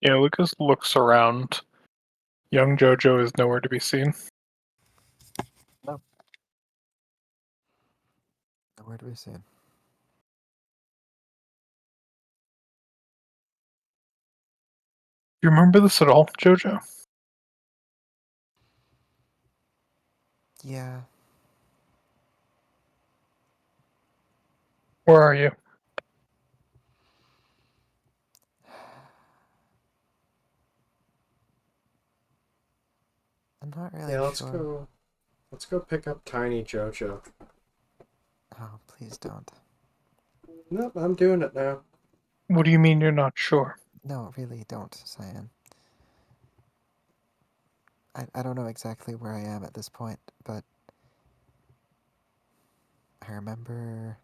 Yeah, Lucas looks around. Young Jojo is nowhere to be seen. No. Nowhere to be seen. You remember this at all, Jojo? Yeah. Where are you? I'm not really Yeah, let's sure. go. Let's go pick up Tiny Jojo. Oh, please don't. Nope, I'm doing it now. What do you mean you're not sure? No, really don't, Cyan. I don't know exactly where I am at this point, but I remember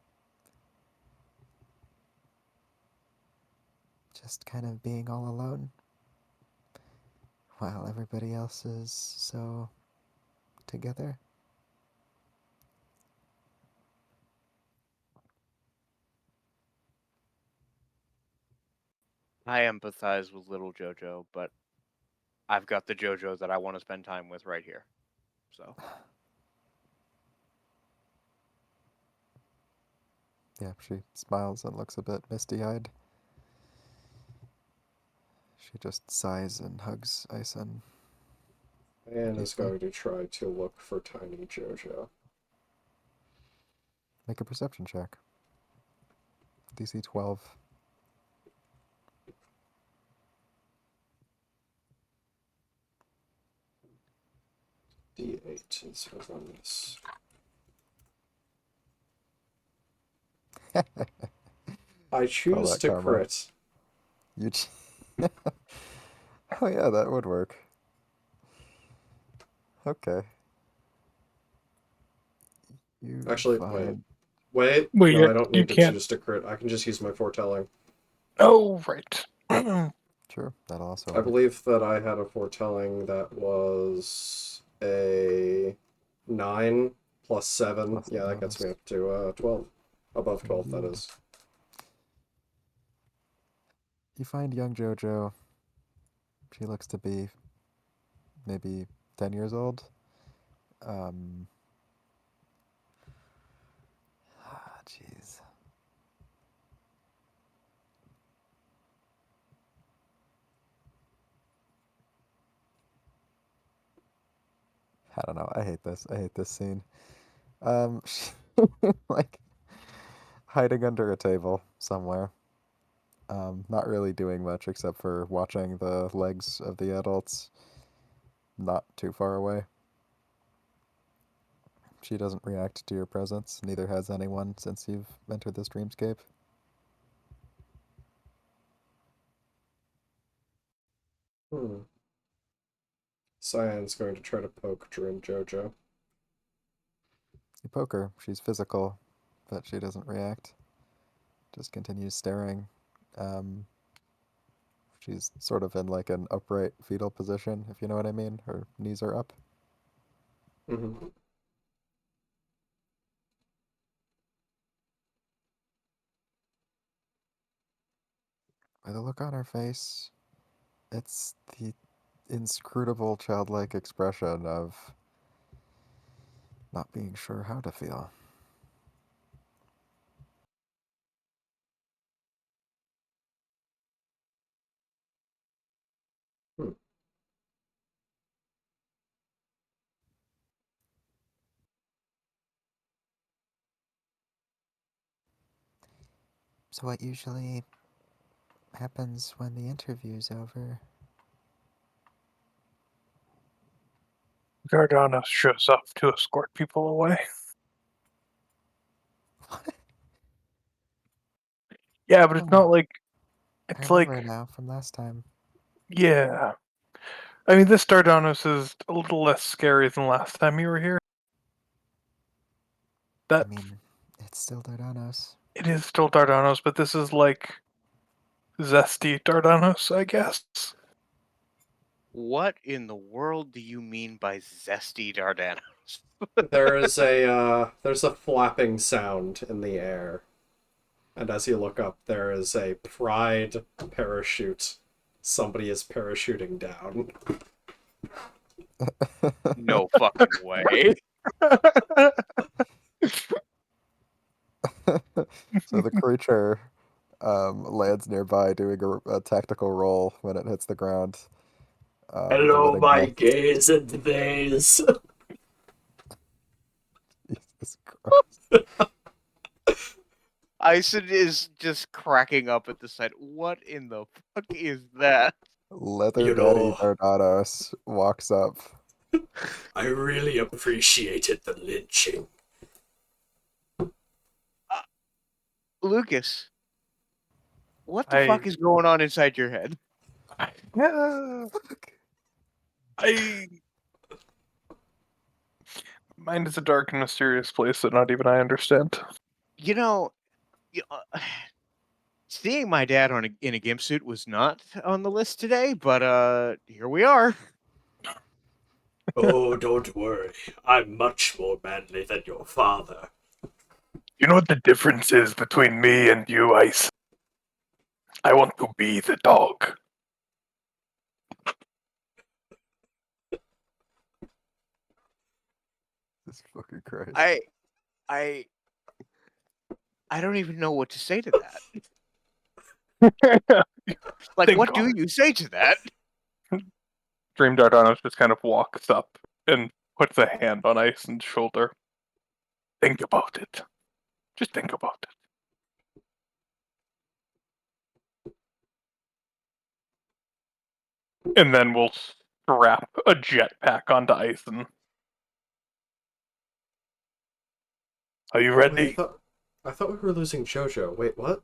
just kind of being all alone while everybody else is so together. I empathize with little Jojo, but I've got the Jojo that I want to spend time with right here. So Yeah, she smiles and looks a bit misty-eyed. She just sighs and hugs Ison. And is Deeply. going to try to look for Tiny Jojo. Make a perception check. DC 12. D8 instead of on this. I choose that to karma. crit. You. Oh yeah, that would work. Okay. You Actually, find. wait. Wait, No, I don't you need to can't. choose to crit. I can just use my foretelling. Oh, right. Sure, that'll also I work. believe that I had a foretelling that was a 9 plus 7. Plus the Yeah, that gets bonus. me up to 12. Above 12, that Indeed. is. You find young Jojo. She looks to be maybe 10 years old. Jeez. I don't know. I hate this. I hate this scene. Like hiding under a table somewhere. Not really doing much except for watching the legs of the adults not too far away. She doesn't react to your presence, neither has anyone since you've entered this dreamscape. Cyan's going to try to poke Dream Jojo. You poke her, she's physical, but she doesn't react. Just continues staring. She's sort of in like an upright fetal position, if you know what I mean. Her knees are up. Mm-hmm. By the look on her face, it's the inscrutable childlike expression of not being sure how to feel. Hmm. So what usually happens when the interview's over? Gardanos shows up to escort people away. Yeah, but it's not like I it's remember like now from last time. yeah. I mean, this Dardanos is a little less scary than last time you were here. I That mean, it's still Dardanos. it is still Dardanos, but this is like zesty Dardanos, I guess. what in the world do you mean by zesty Dardanos? There's a flapping sound in the air. And as you look up, there is a Pride parachute. Somebody is parachuting down. No fucking way. So the creature lands nearby doing a tactical roll when it hits the ground. The wedding guest. gays and theys. Jesus Christ. Ison is just cracking up at the sight. What in the fuck is that? Leather You Daddy know- Dardanos walks up. I really appreciated the lynching. Lucas, what the fuck is going on inside your head? I mind is a dark and mysterious place that not even I understand. You know, seeing my dad in a gimp suit was not on the list today, but here we are. Oh, don't worry. I'm much more manly than your father. You know what the difference is between me and you, Ice? I want to be the dog. This fucking Christ. I don't even know what to say to that. Like, Think what do on you say to that? Dream Dardanos just kind of walks up and puts a hand on Ison's shoulder. Think about it. Just think about it. And then we'll strap a jetpack onto Ison. Are you Wait, ready? I thought we were losing JoJo. Wait, what?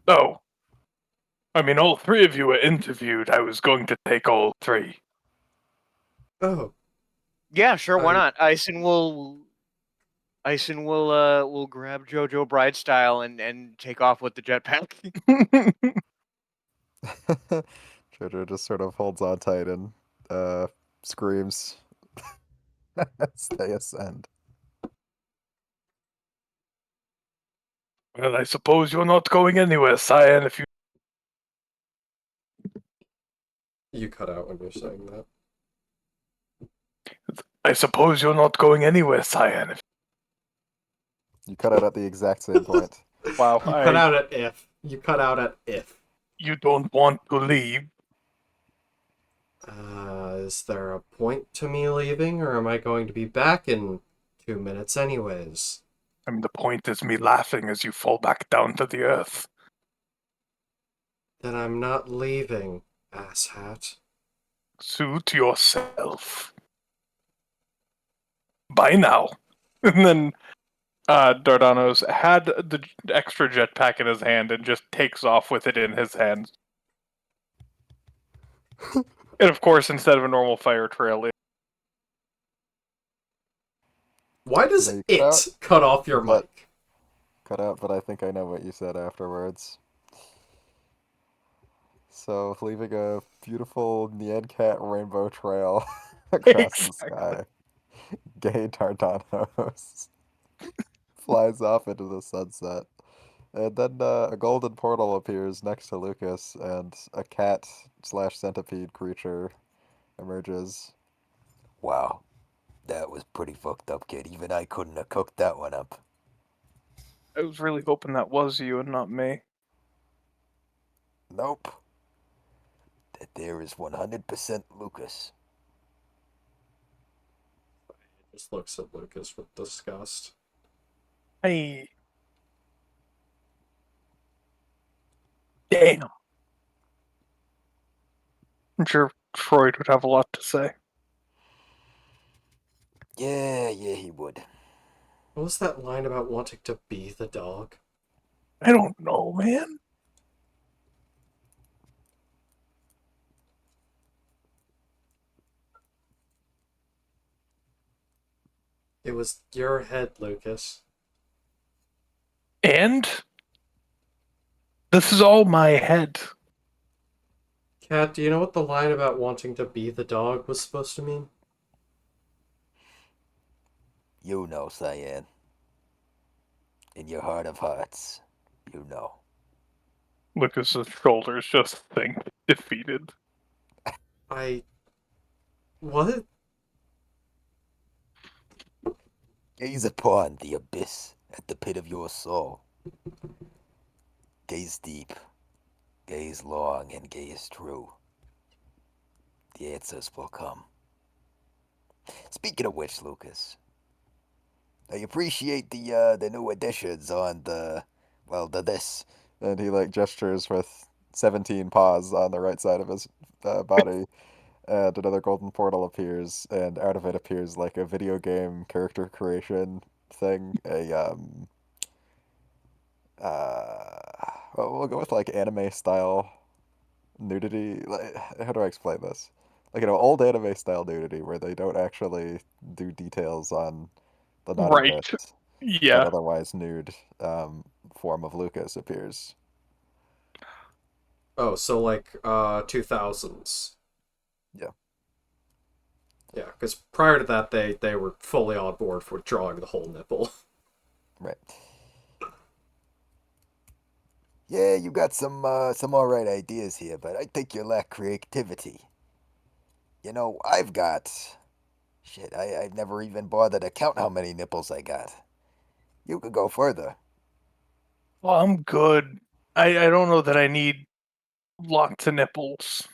No. I mean, all three of you were interviewed. I was going to take all three. Oh, Yeah, sure, why I- not? Ison will grab JoJo Bride style and take off with the jetpack. Jojo just sort of holds on tight and screams as they ascend. Well, I suppose you're not going anywhere, Cyan, if you... you cut out when you're saying that. I suppose you're not going anywhere, Cyan. You cut out at the exact same point. Wow, You cut out at if. You cut out at if. You don't want to leave. Is there a point to me leaving, or am I going to be back in 2 minutes anyways? I mean, the point is me laughing as you fall back down to the earth. Then I'm not leaving, asshat. Suit yourself. Bye now. And then Dardanos had the extra jetpack in his hand and just takes off with it in his hand. And of course, instead of a normal fire trail, Why does They it cut cut off your but- mic? Cut out, but I think I know what you said afterwards. So, leaving a beautiful Nyan Cat rainbow trail across the sky, Gay Dardanos flies off into the sunset. And then a golden portal appears next to Lucas, and a cat/centipede creature emerges. Wow, that was pretty fucked up, kid. Even I couldn't have cooked that one up. I was really hoping that was you and not me. Nope. That there is 100% Lucas. Just looks at Lucas with disgust. Hey. Damn. I'm sure Freud would have a lot to say. Yeah, he would. What was that line about wanting to be the dog? I don't know, man. It was your head, Lucas. And this is all my head. Kat, do you know what the line about wanting to be the dog was supposed to mean? You know, Cyan. In your heart of hearts, you know. Lucas's shoulders just sink, defeated. What? Gaze upon the abyss at the pit of your soul. Gaze deep, gaze long, and gaze true. The answers will come. Speaking of which, Lucas, I appreciate the new additions on the this. And he like gestures with 17 paws on the right side of his body, and another golden portal appears, and out of it appears like a video game character creation thing. Well, we'll go with like anime style nudity. Like, how do I explain this? Like, old anime style nudity where they don't actually do details on the naughty Right. bit, but Yeah. otherwise nude form of Lucas appears. Oh, so like 2000s. Yeah. Yeah, because prior to that, they were fully on board for drawing the whole nipple. Right. Yeah, you got some alright ideas here, but I think you lack creativity. You know, I've got shit. I've never even bothered to count how many nipples I got. You could go further. Well, I'm good. I don't know that I need lots of nipples.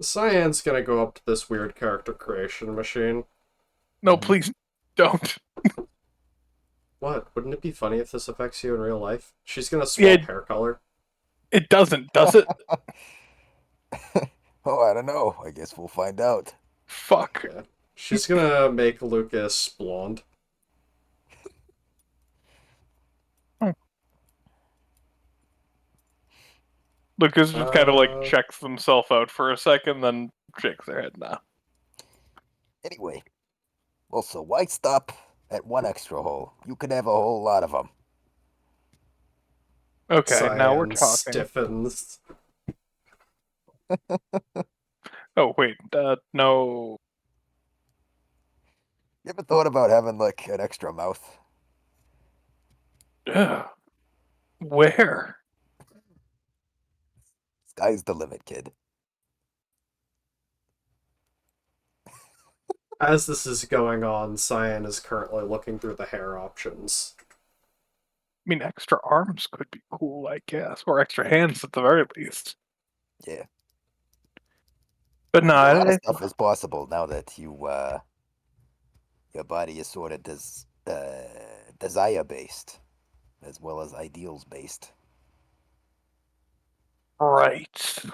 Cyan's gonna go up to this weird character creation machine. No, Mhm. please don't. What? Wouldn't it be funny if this affects you in real life? She's gonna swap Yeah. hair color. It doesn't, does it? Oh, I don't know. I guess we'll find out. Fuck. Yeah. She's gonna make Lucas blonde. Lucas just kind of like Uh, checks himself out for a second, then shakes their head. Nah. Anyway, also, why stop at one extra hole? You could have a whole lot of them. Okay, now we're Cyan talking. stiffens. Oh wait, no. You ever thought about having like an extra mouth? Ugh. Where? Sky's the limit, kid. As this is going on, Cyan is currently looking through the hair options. I mean, extra arms could be cool, I guess, or extra hands at the very least. Yeah. But no, A lot of I, stuff is possible now that your body is sort of desire based as well as ideals based. right.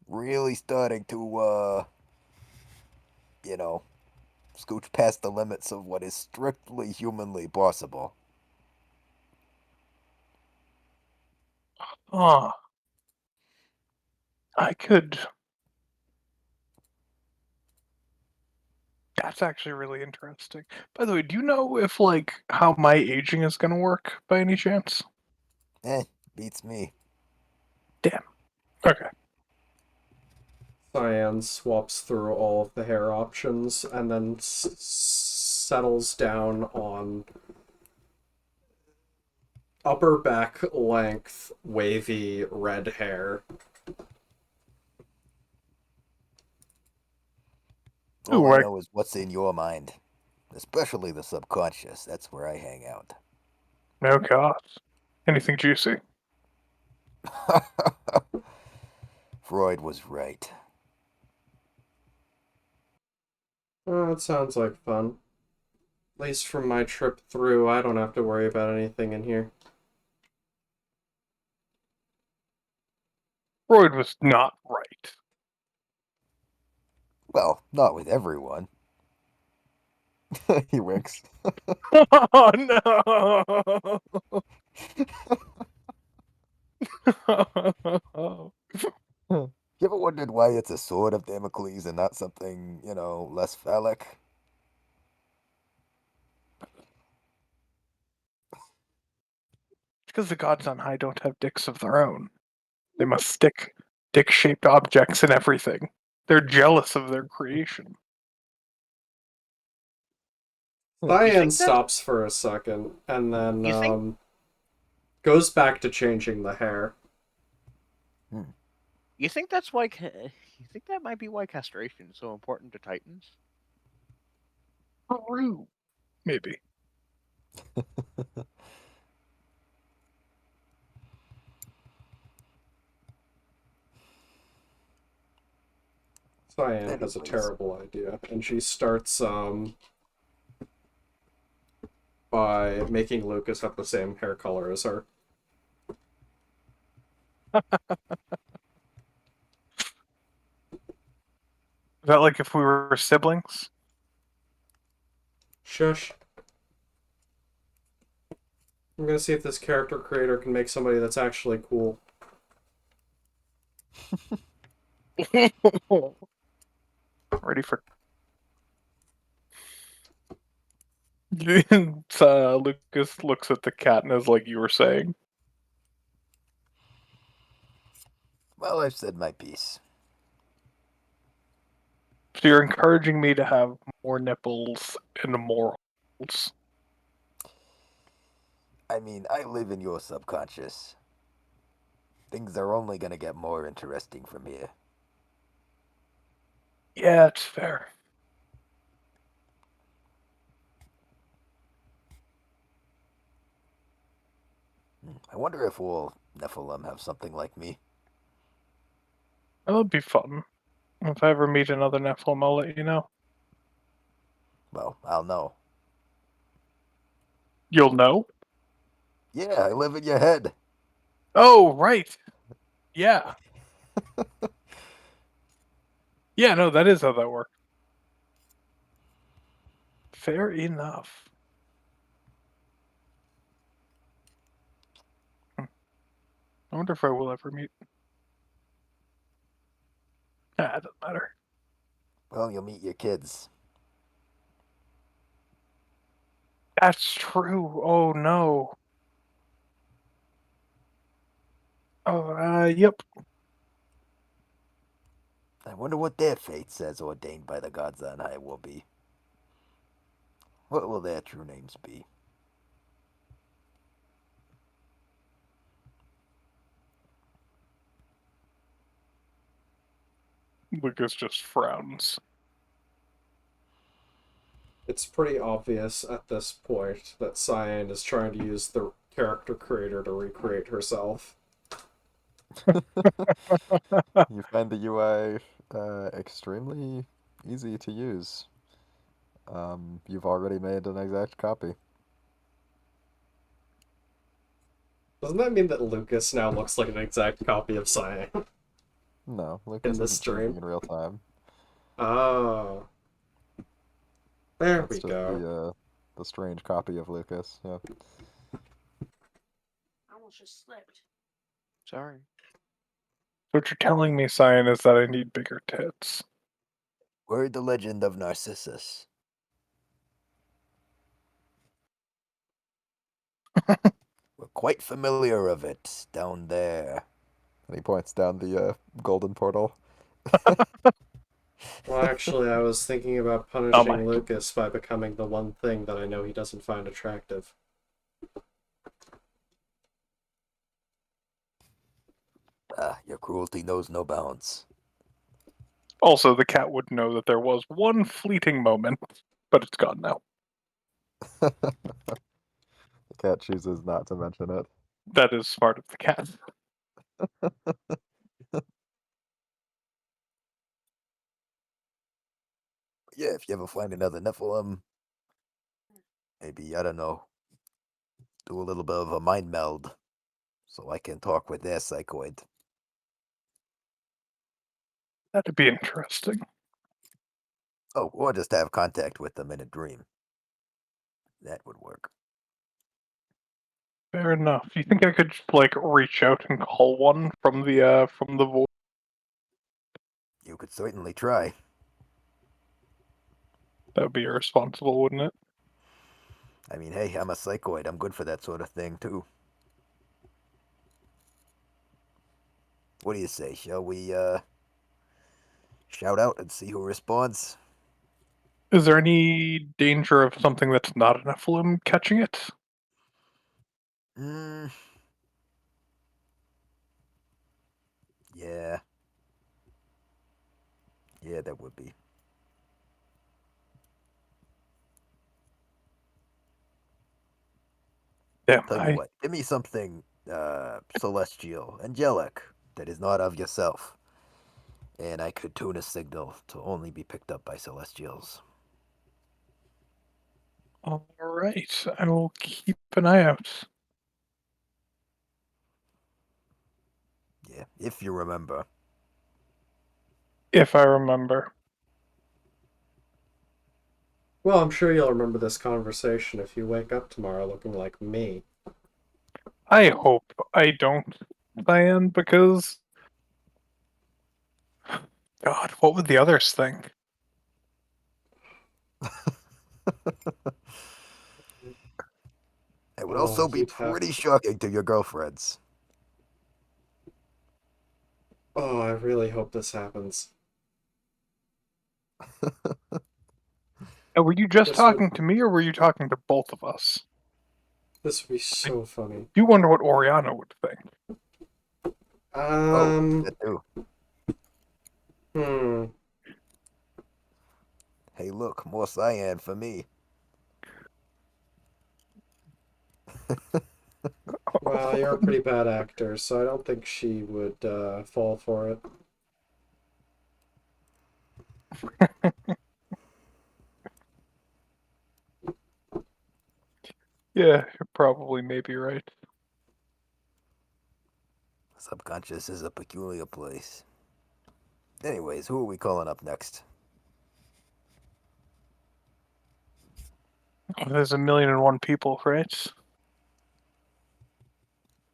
Really starting to you know, scooch past the limits of what is strictly humanly possible. Oh, I could. That's actually really interesting. By the way, do you know if like how my aging is gonna work by any chance? Beats me. Damn. Okay. Cyan swaps through all of the hair options and then settles down on upper back length, wavy red hair. All Ooh, I I, know is what's in your mind, especially the subconscious. That's where I hang out. no god. Anything juicy? Freud was right. Oh, it sounds like fun. At least from my trip through, I don't have to worry about anything in here. Freud was not right. Well, not with everyone. He winks. Oh no. You ever wondered why it's a sword of Damocles and not something, less phallic? Because the gods on high don't have dicks of their own. They must stick dick-shaped objects in everything. They're jealous of their creation. Cyan think that- stops for a second and then You think- goes back to changing the hair. You think that's why? You think that might be why castration is so important to Titans? True. Maybe. Cyan has a Anyways. terrible idea, and she starts by making Lucas have the same hair color as her. Is that like if we were siblings? Shush. I'm gonna see if this character creator can make somebody that's actually cool. Ready for Lucas looks at the cat and is like you were saying. Well, I've said my piece. So you're encouraging me to have more nipples and more holes. I mean, I live in your subconscious. Things are only gonna get more interesting from here. Yeah, it's fair. I wonder if all Nephilim have something like me. That would be fun. If I ever meet another Nephilim, I'll let you know. Well, I'll know. You'll know? Yeah, I live in your head. Oh, right. Yeah. Yeah, no, that is how that works. Fair enough. I wonder if I will ever meet. Nah, it doesn't matter. Well, you'll meet your kids. That's true. Oh no. Oh, yep. I wonder what their fate says ordained by the gods on high will be. What will their true names be? Lucas just frowns. It's pretty obvious at this point that Cyan is trying to use the character creator to recreate herself. You find the UI extremely easy to use. You've already made an exact copy. Doesn't that mean that Lucas now looks like an exact copy of Cyan? No, Lucas this isn't changing stream? in real time. Oh. There That's we just go. the strange copy of Lucas. Yeah. I almost just slipped. Sorry. So what you're telling me, Cyan, is that I need bigger tits. Word the legend of Narcissus. We're quite familiar of it down there. And he points down the golden portal. Well, actually, I was thinking about punishing Lucas by becoming the one thing that I know he doesn't find attractive. Ah, your cruelty knows no bounds. Also, the cat would know that there was one fleeting moment, but it's gone now. The cat chooses not to mention it. That is smart of the cat. Yeah, if you ever find another Nephilim, maybe, I don't know, do a little bit of a mind meld so I can talk with their psychoid. That'd be interesting. Oh, or just have contact with them in a dream. That would work. Fair enough. You think I could just, like, reach out and call one from the voice? You could certainly try. That would be irresponsible, wouldn't it? I mean, hey, I'm a psychoid. I'm good for that sort of thing, too. What do you say? Shall we, shout out and see who responds? Is there any danger of something that's not an Nephilim catching it? Yeah. Yeah, that would be. Damn, Tell you what, give me something, celestial, angelic, that is not of yourself. And I could tune a signal to only be picked up by celestials. All right, I will keep an eye out. Yeah, if you remember. If I remember. Well, I'm sure you'll remember this conversation if you wake up tomorrow looking like me. I hope I don't, Diane, because God, what would the others think? It would Oh, also be you'd have pretty to. shocking to your girlfriends. Oh, I really hope this happens. Were you just This would talking to me, or were you talking to both of us? this would be so funny. You wonder what Oriana would think. Oh, Um, that too. hmm. Hey, look, more cyan for me. Well, you're a pretty bad actor, so I don't think she would fall for it. Yeah, you're probably maybe right. Subconscious is a peculiar place. Anyways, who are we calling up next? Oh, there's 1,000,001 people, right?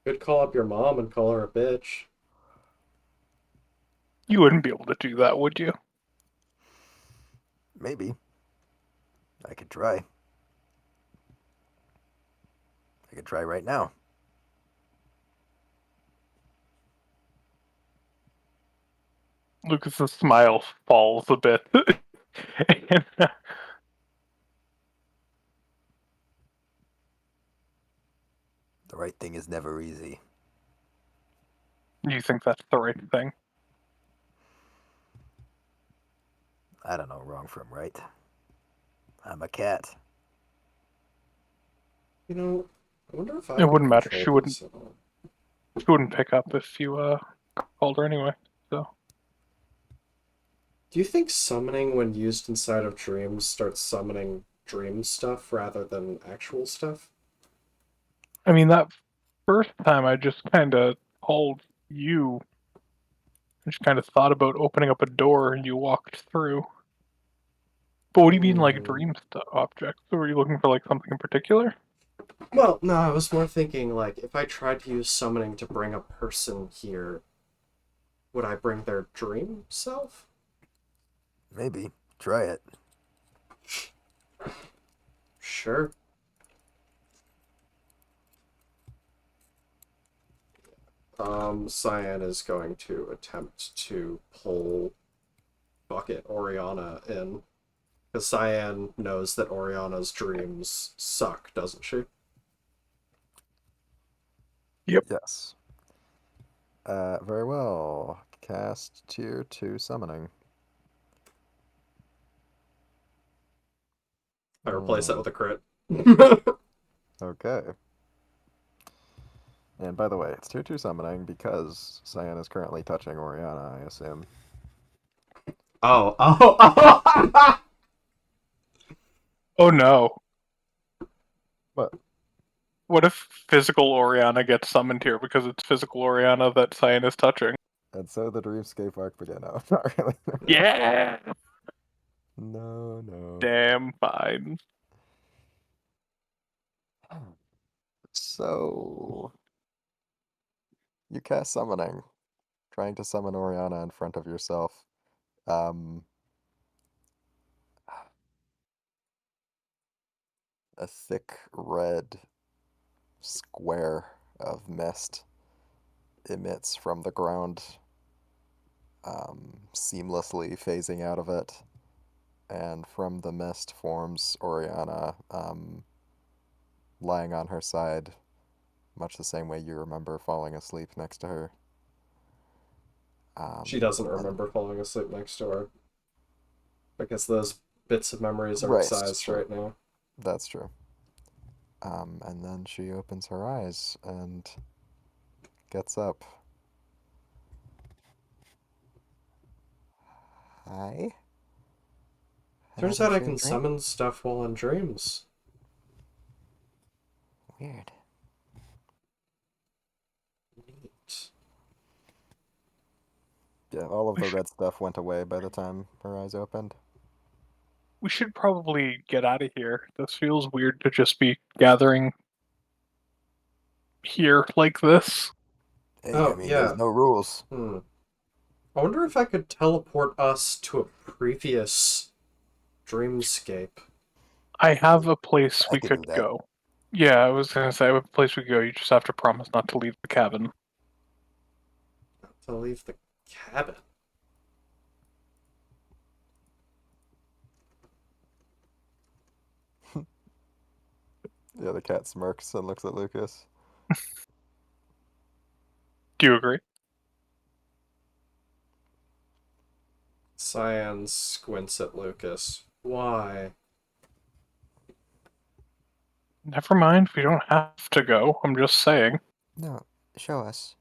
Could call up your mom and call her a bitch. You wouldn't be able to do that, would you? Maybe. I could try. I could try right now. Lucas's smile falls a bit. The right thing is never easy. You think that's the right thing? I don't know wrong from right. I'm a cat. You know, I wonder if I It could wouldn't matter. control this at all. She wouldn't pick up if you called her anyway. So Do you think summoning, when used inside of dreams, starts summoning dream stuff rather than actual stuff? I mean, that first time I just kind of called you. I just kind of thought about opening up a door and you walked through. But what do you mean, like dream objects? So were you looking for like something in particular? Well, no, I was more thinking, like, if I tried to use summoning to bring a person here, would I bring their dream self? Maybe. Try it. Sure. Cyan is going to attempt to pull Bucket Oriana in. Because Cyan knows that Oriana's dreams suck, doesn't she? Yes. Very well. Cast tier 2 summoning. I replace that with a crit. Okay. And by the way, it's tier 2 summoning because Cyan is currently touching Oriana, I assume. Oh. Oh no. What? What if physical Oriana gets summoned here because it's physical Oriana that Cyan is touching? And so the Dreamscape arc began. No, not really. Yeah! No, no. Damn fine. So, you cast summoning, trying to summon Oriana in front of yourself. A thick red square of mist emits from the ground, seamlessly phasing out of it. And from the mist forms Oriana, lying on her side, much the same way you remember falling asleep next to her. She doesn't And- remember falling asleep next to her. Because those bits of memories are Right, excised sure. right now. That's true. And then she opens her eyes and gets up. Hi? Turns Haven't out I you can dreamed? summon stuff while in dreams. Weird. Neat. Yeah, all of We the should- red stuff went away by the time her eyes opened. We should probably get out of here. This feels weird to just be gathering here like this. Hey, Oh, I mean, yeah. there's no rules. I wonder if I could teleport us to a previous dreamscape. I have a place I we could could do that. go. Yeah, I was gonna say I have a place we could go. You just have to promise not to leave the cabin. To leave the cabin. Yeah, the cat smirks and looks at Lucas. Do you agree? Cyan squints at Lucas. Why? Never mind. We don't have to go. I'm just saying. No, show us.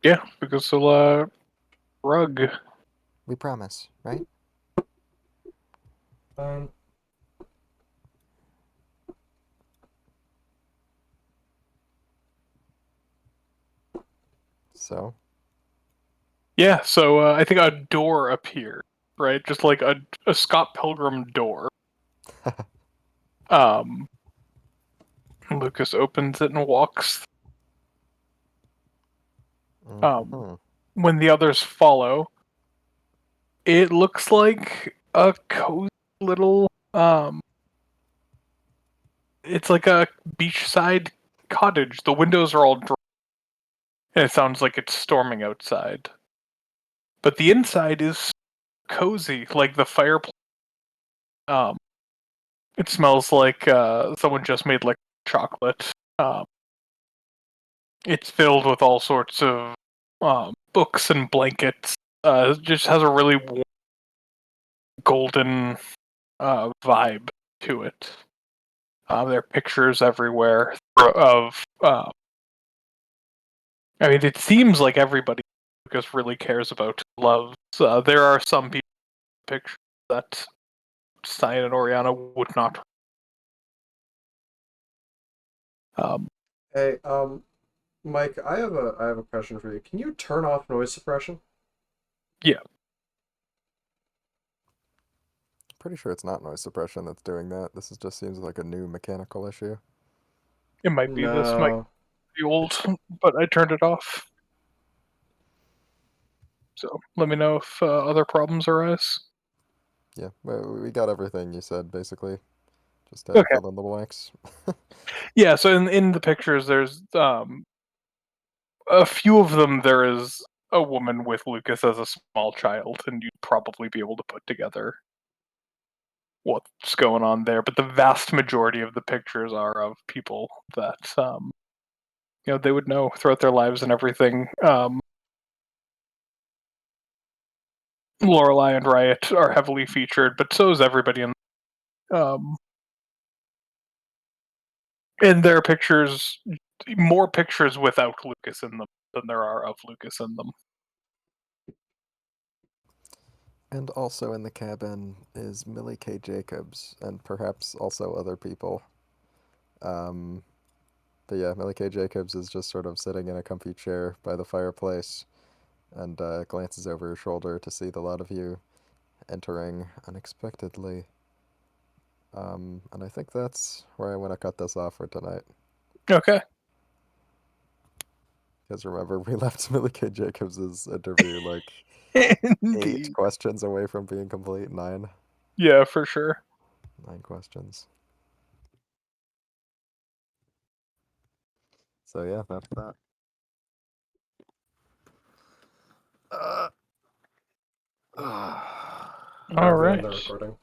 Yeah, because the rug. We promise, right? Fine. So, Yeah, so I think a door appeared, right? Just like a Scott Pilgrim door. Um, Lucas opens it and walks. mhm. When the others follow, it looks like a cozy little it's like a beachside cottage. The windows are all drawn, and it sounds like it's storming outside. But the inside is cozy, like the fireplace. It smells like someone just made like chocolate. It's filled with all sorts of books and blankets. It just has a really warm, golden vibe to it. There are pictures everywhere of. I mean, it seems like everybody Lucas really cares about loves. There are some people pictures that Cyan and Oriana would not. Hey, Mike, I have a question for you. Can you turn off noise suppression? Yeah. Pretty sure it's not noise suppression that's doing that. This just seems like a new mechanical issue. It might be this, might No. be old, but I turned it off. So let me know if other problems arise. Yeah, we got everything you said, basically. Just had to Okay. fill in the blanks. Yeah, so in the pictures, there's a few of them. There is a woman with Lucas as a small child, and you'd probably be able to put together what's going on there. But the vast majority of the pictures are of people that they would know throughout their lives and everything. Lorelai and Riot are heavily featured, but so is everybody in. And there are pictures, more pictures without Lucas in them than there are of Lucas in them. And also in the cabin is Millie K. Jacobs, and perhaps also other people. But yeah, Millie K. Jacobs is just sort of sitting in a comfy chair by the fireplace and glances over her shoulder to see the lot of you entering unexpectedly. And I think that's where I want to cut this off for tonight. Okay. Because remember, we left Millie K. Jacobs' interview like 8 questions away from being complete. 9. Yeah, for sure. 9 questions. So yeah, that's that. All I'll end right. the recording.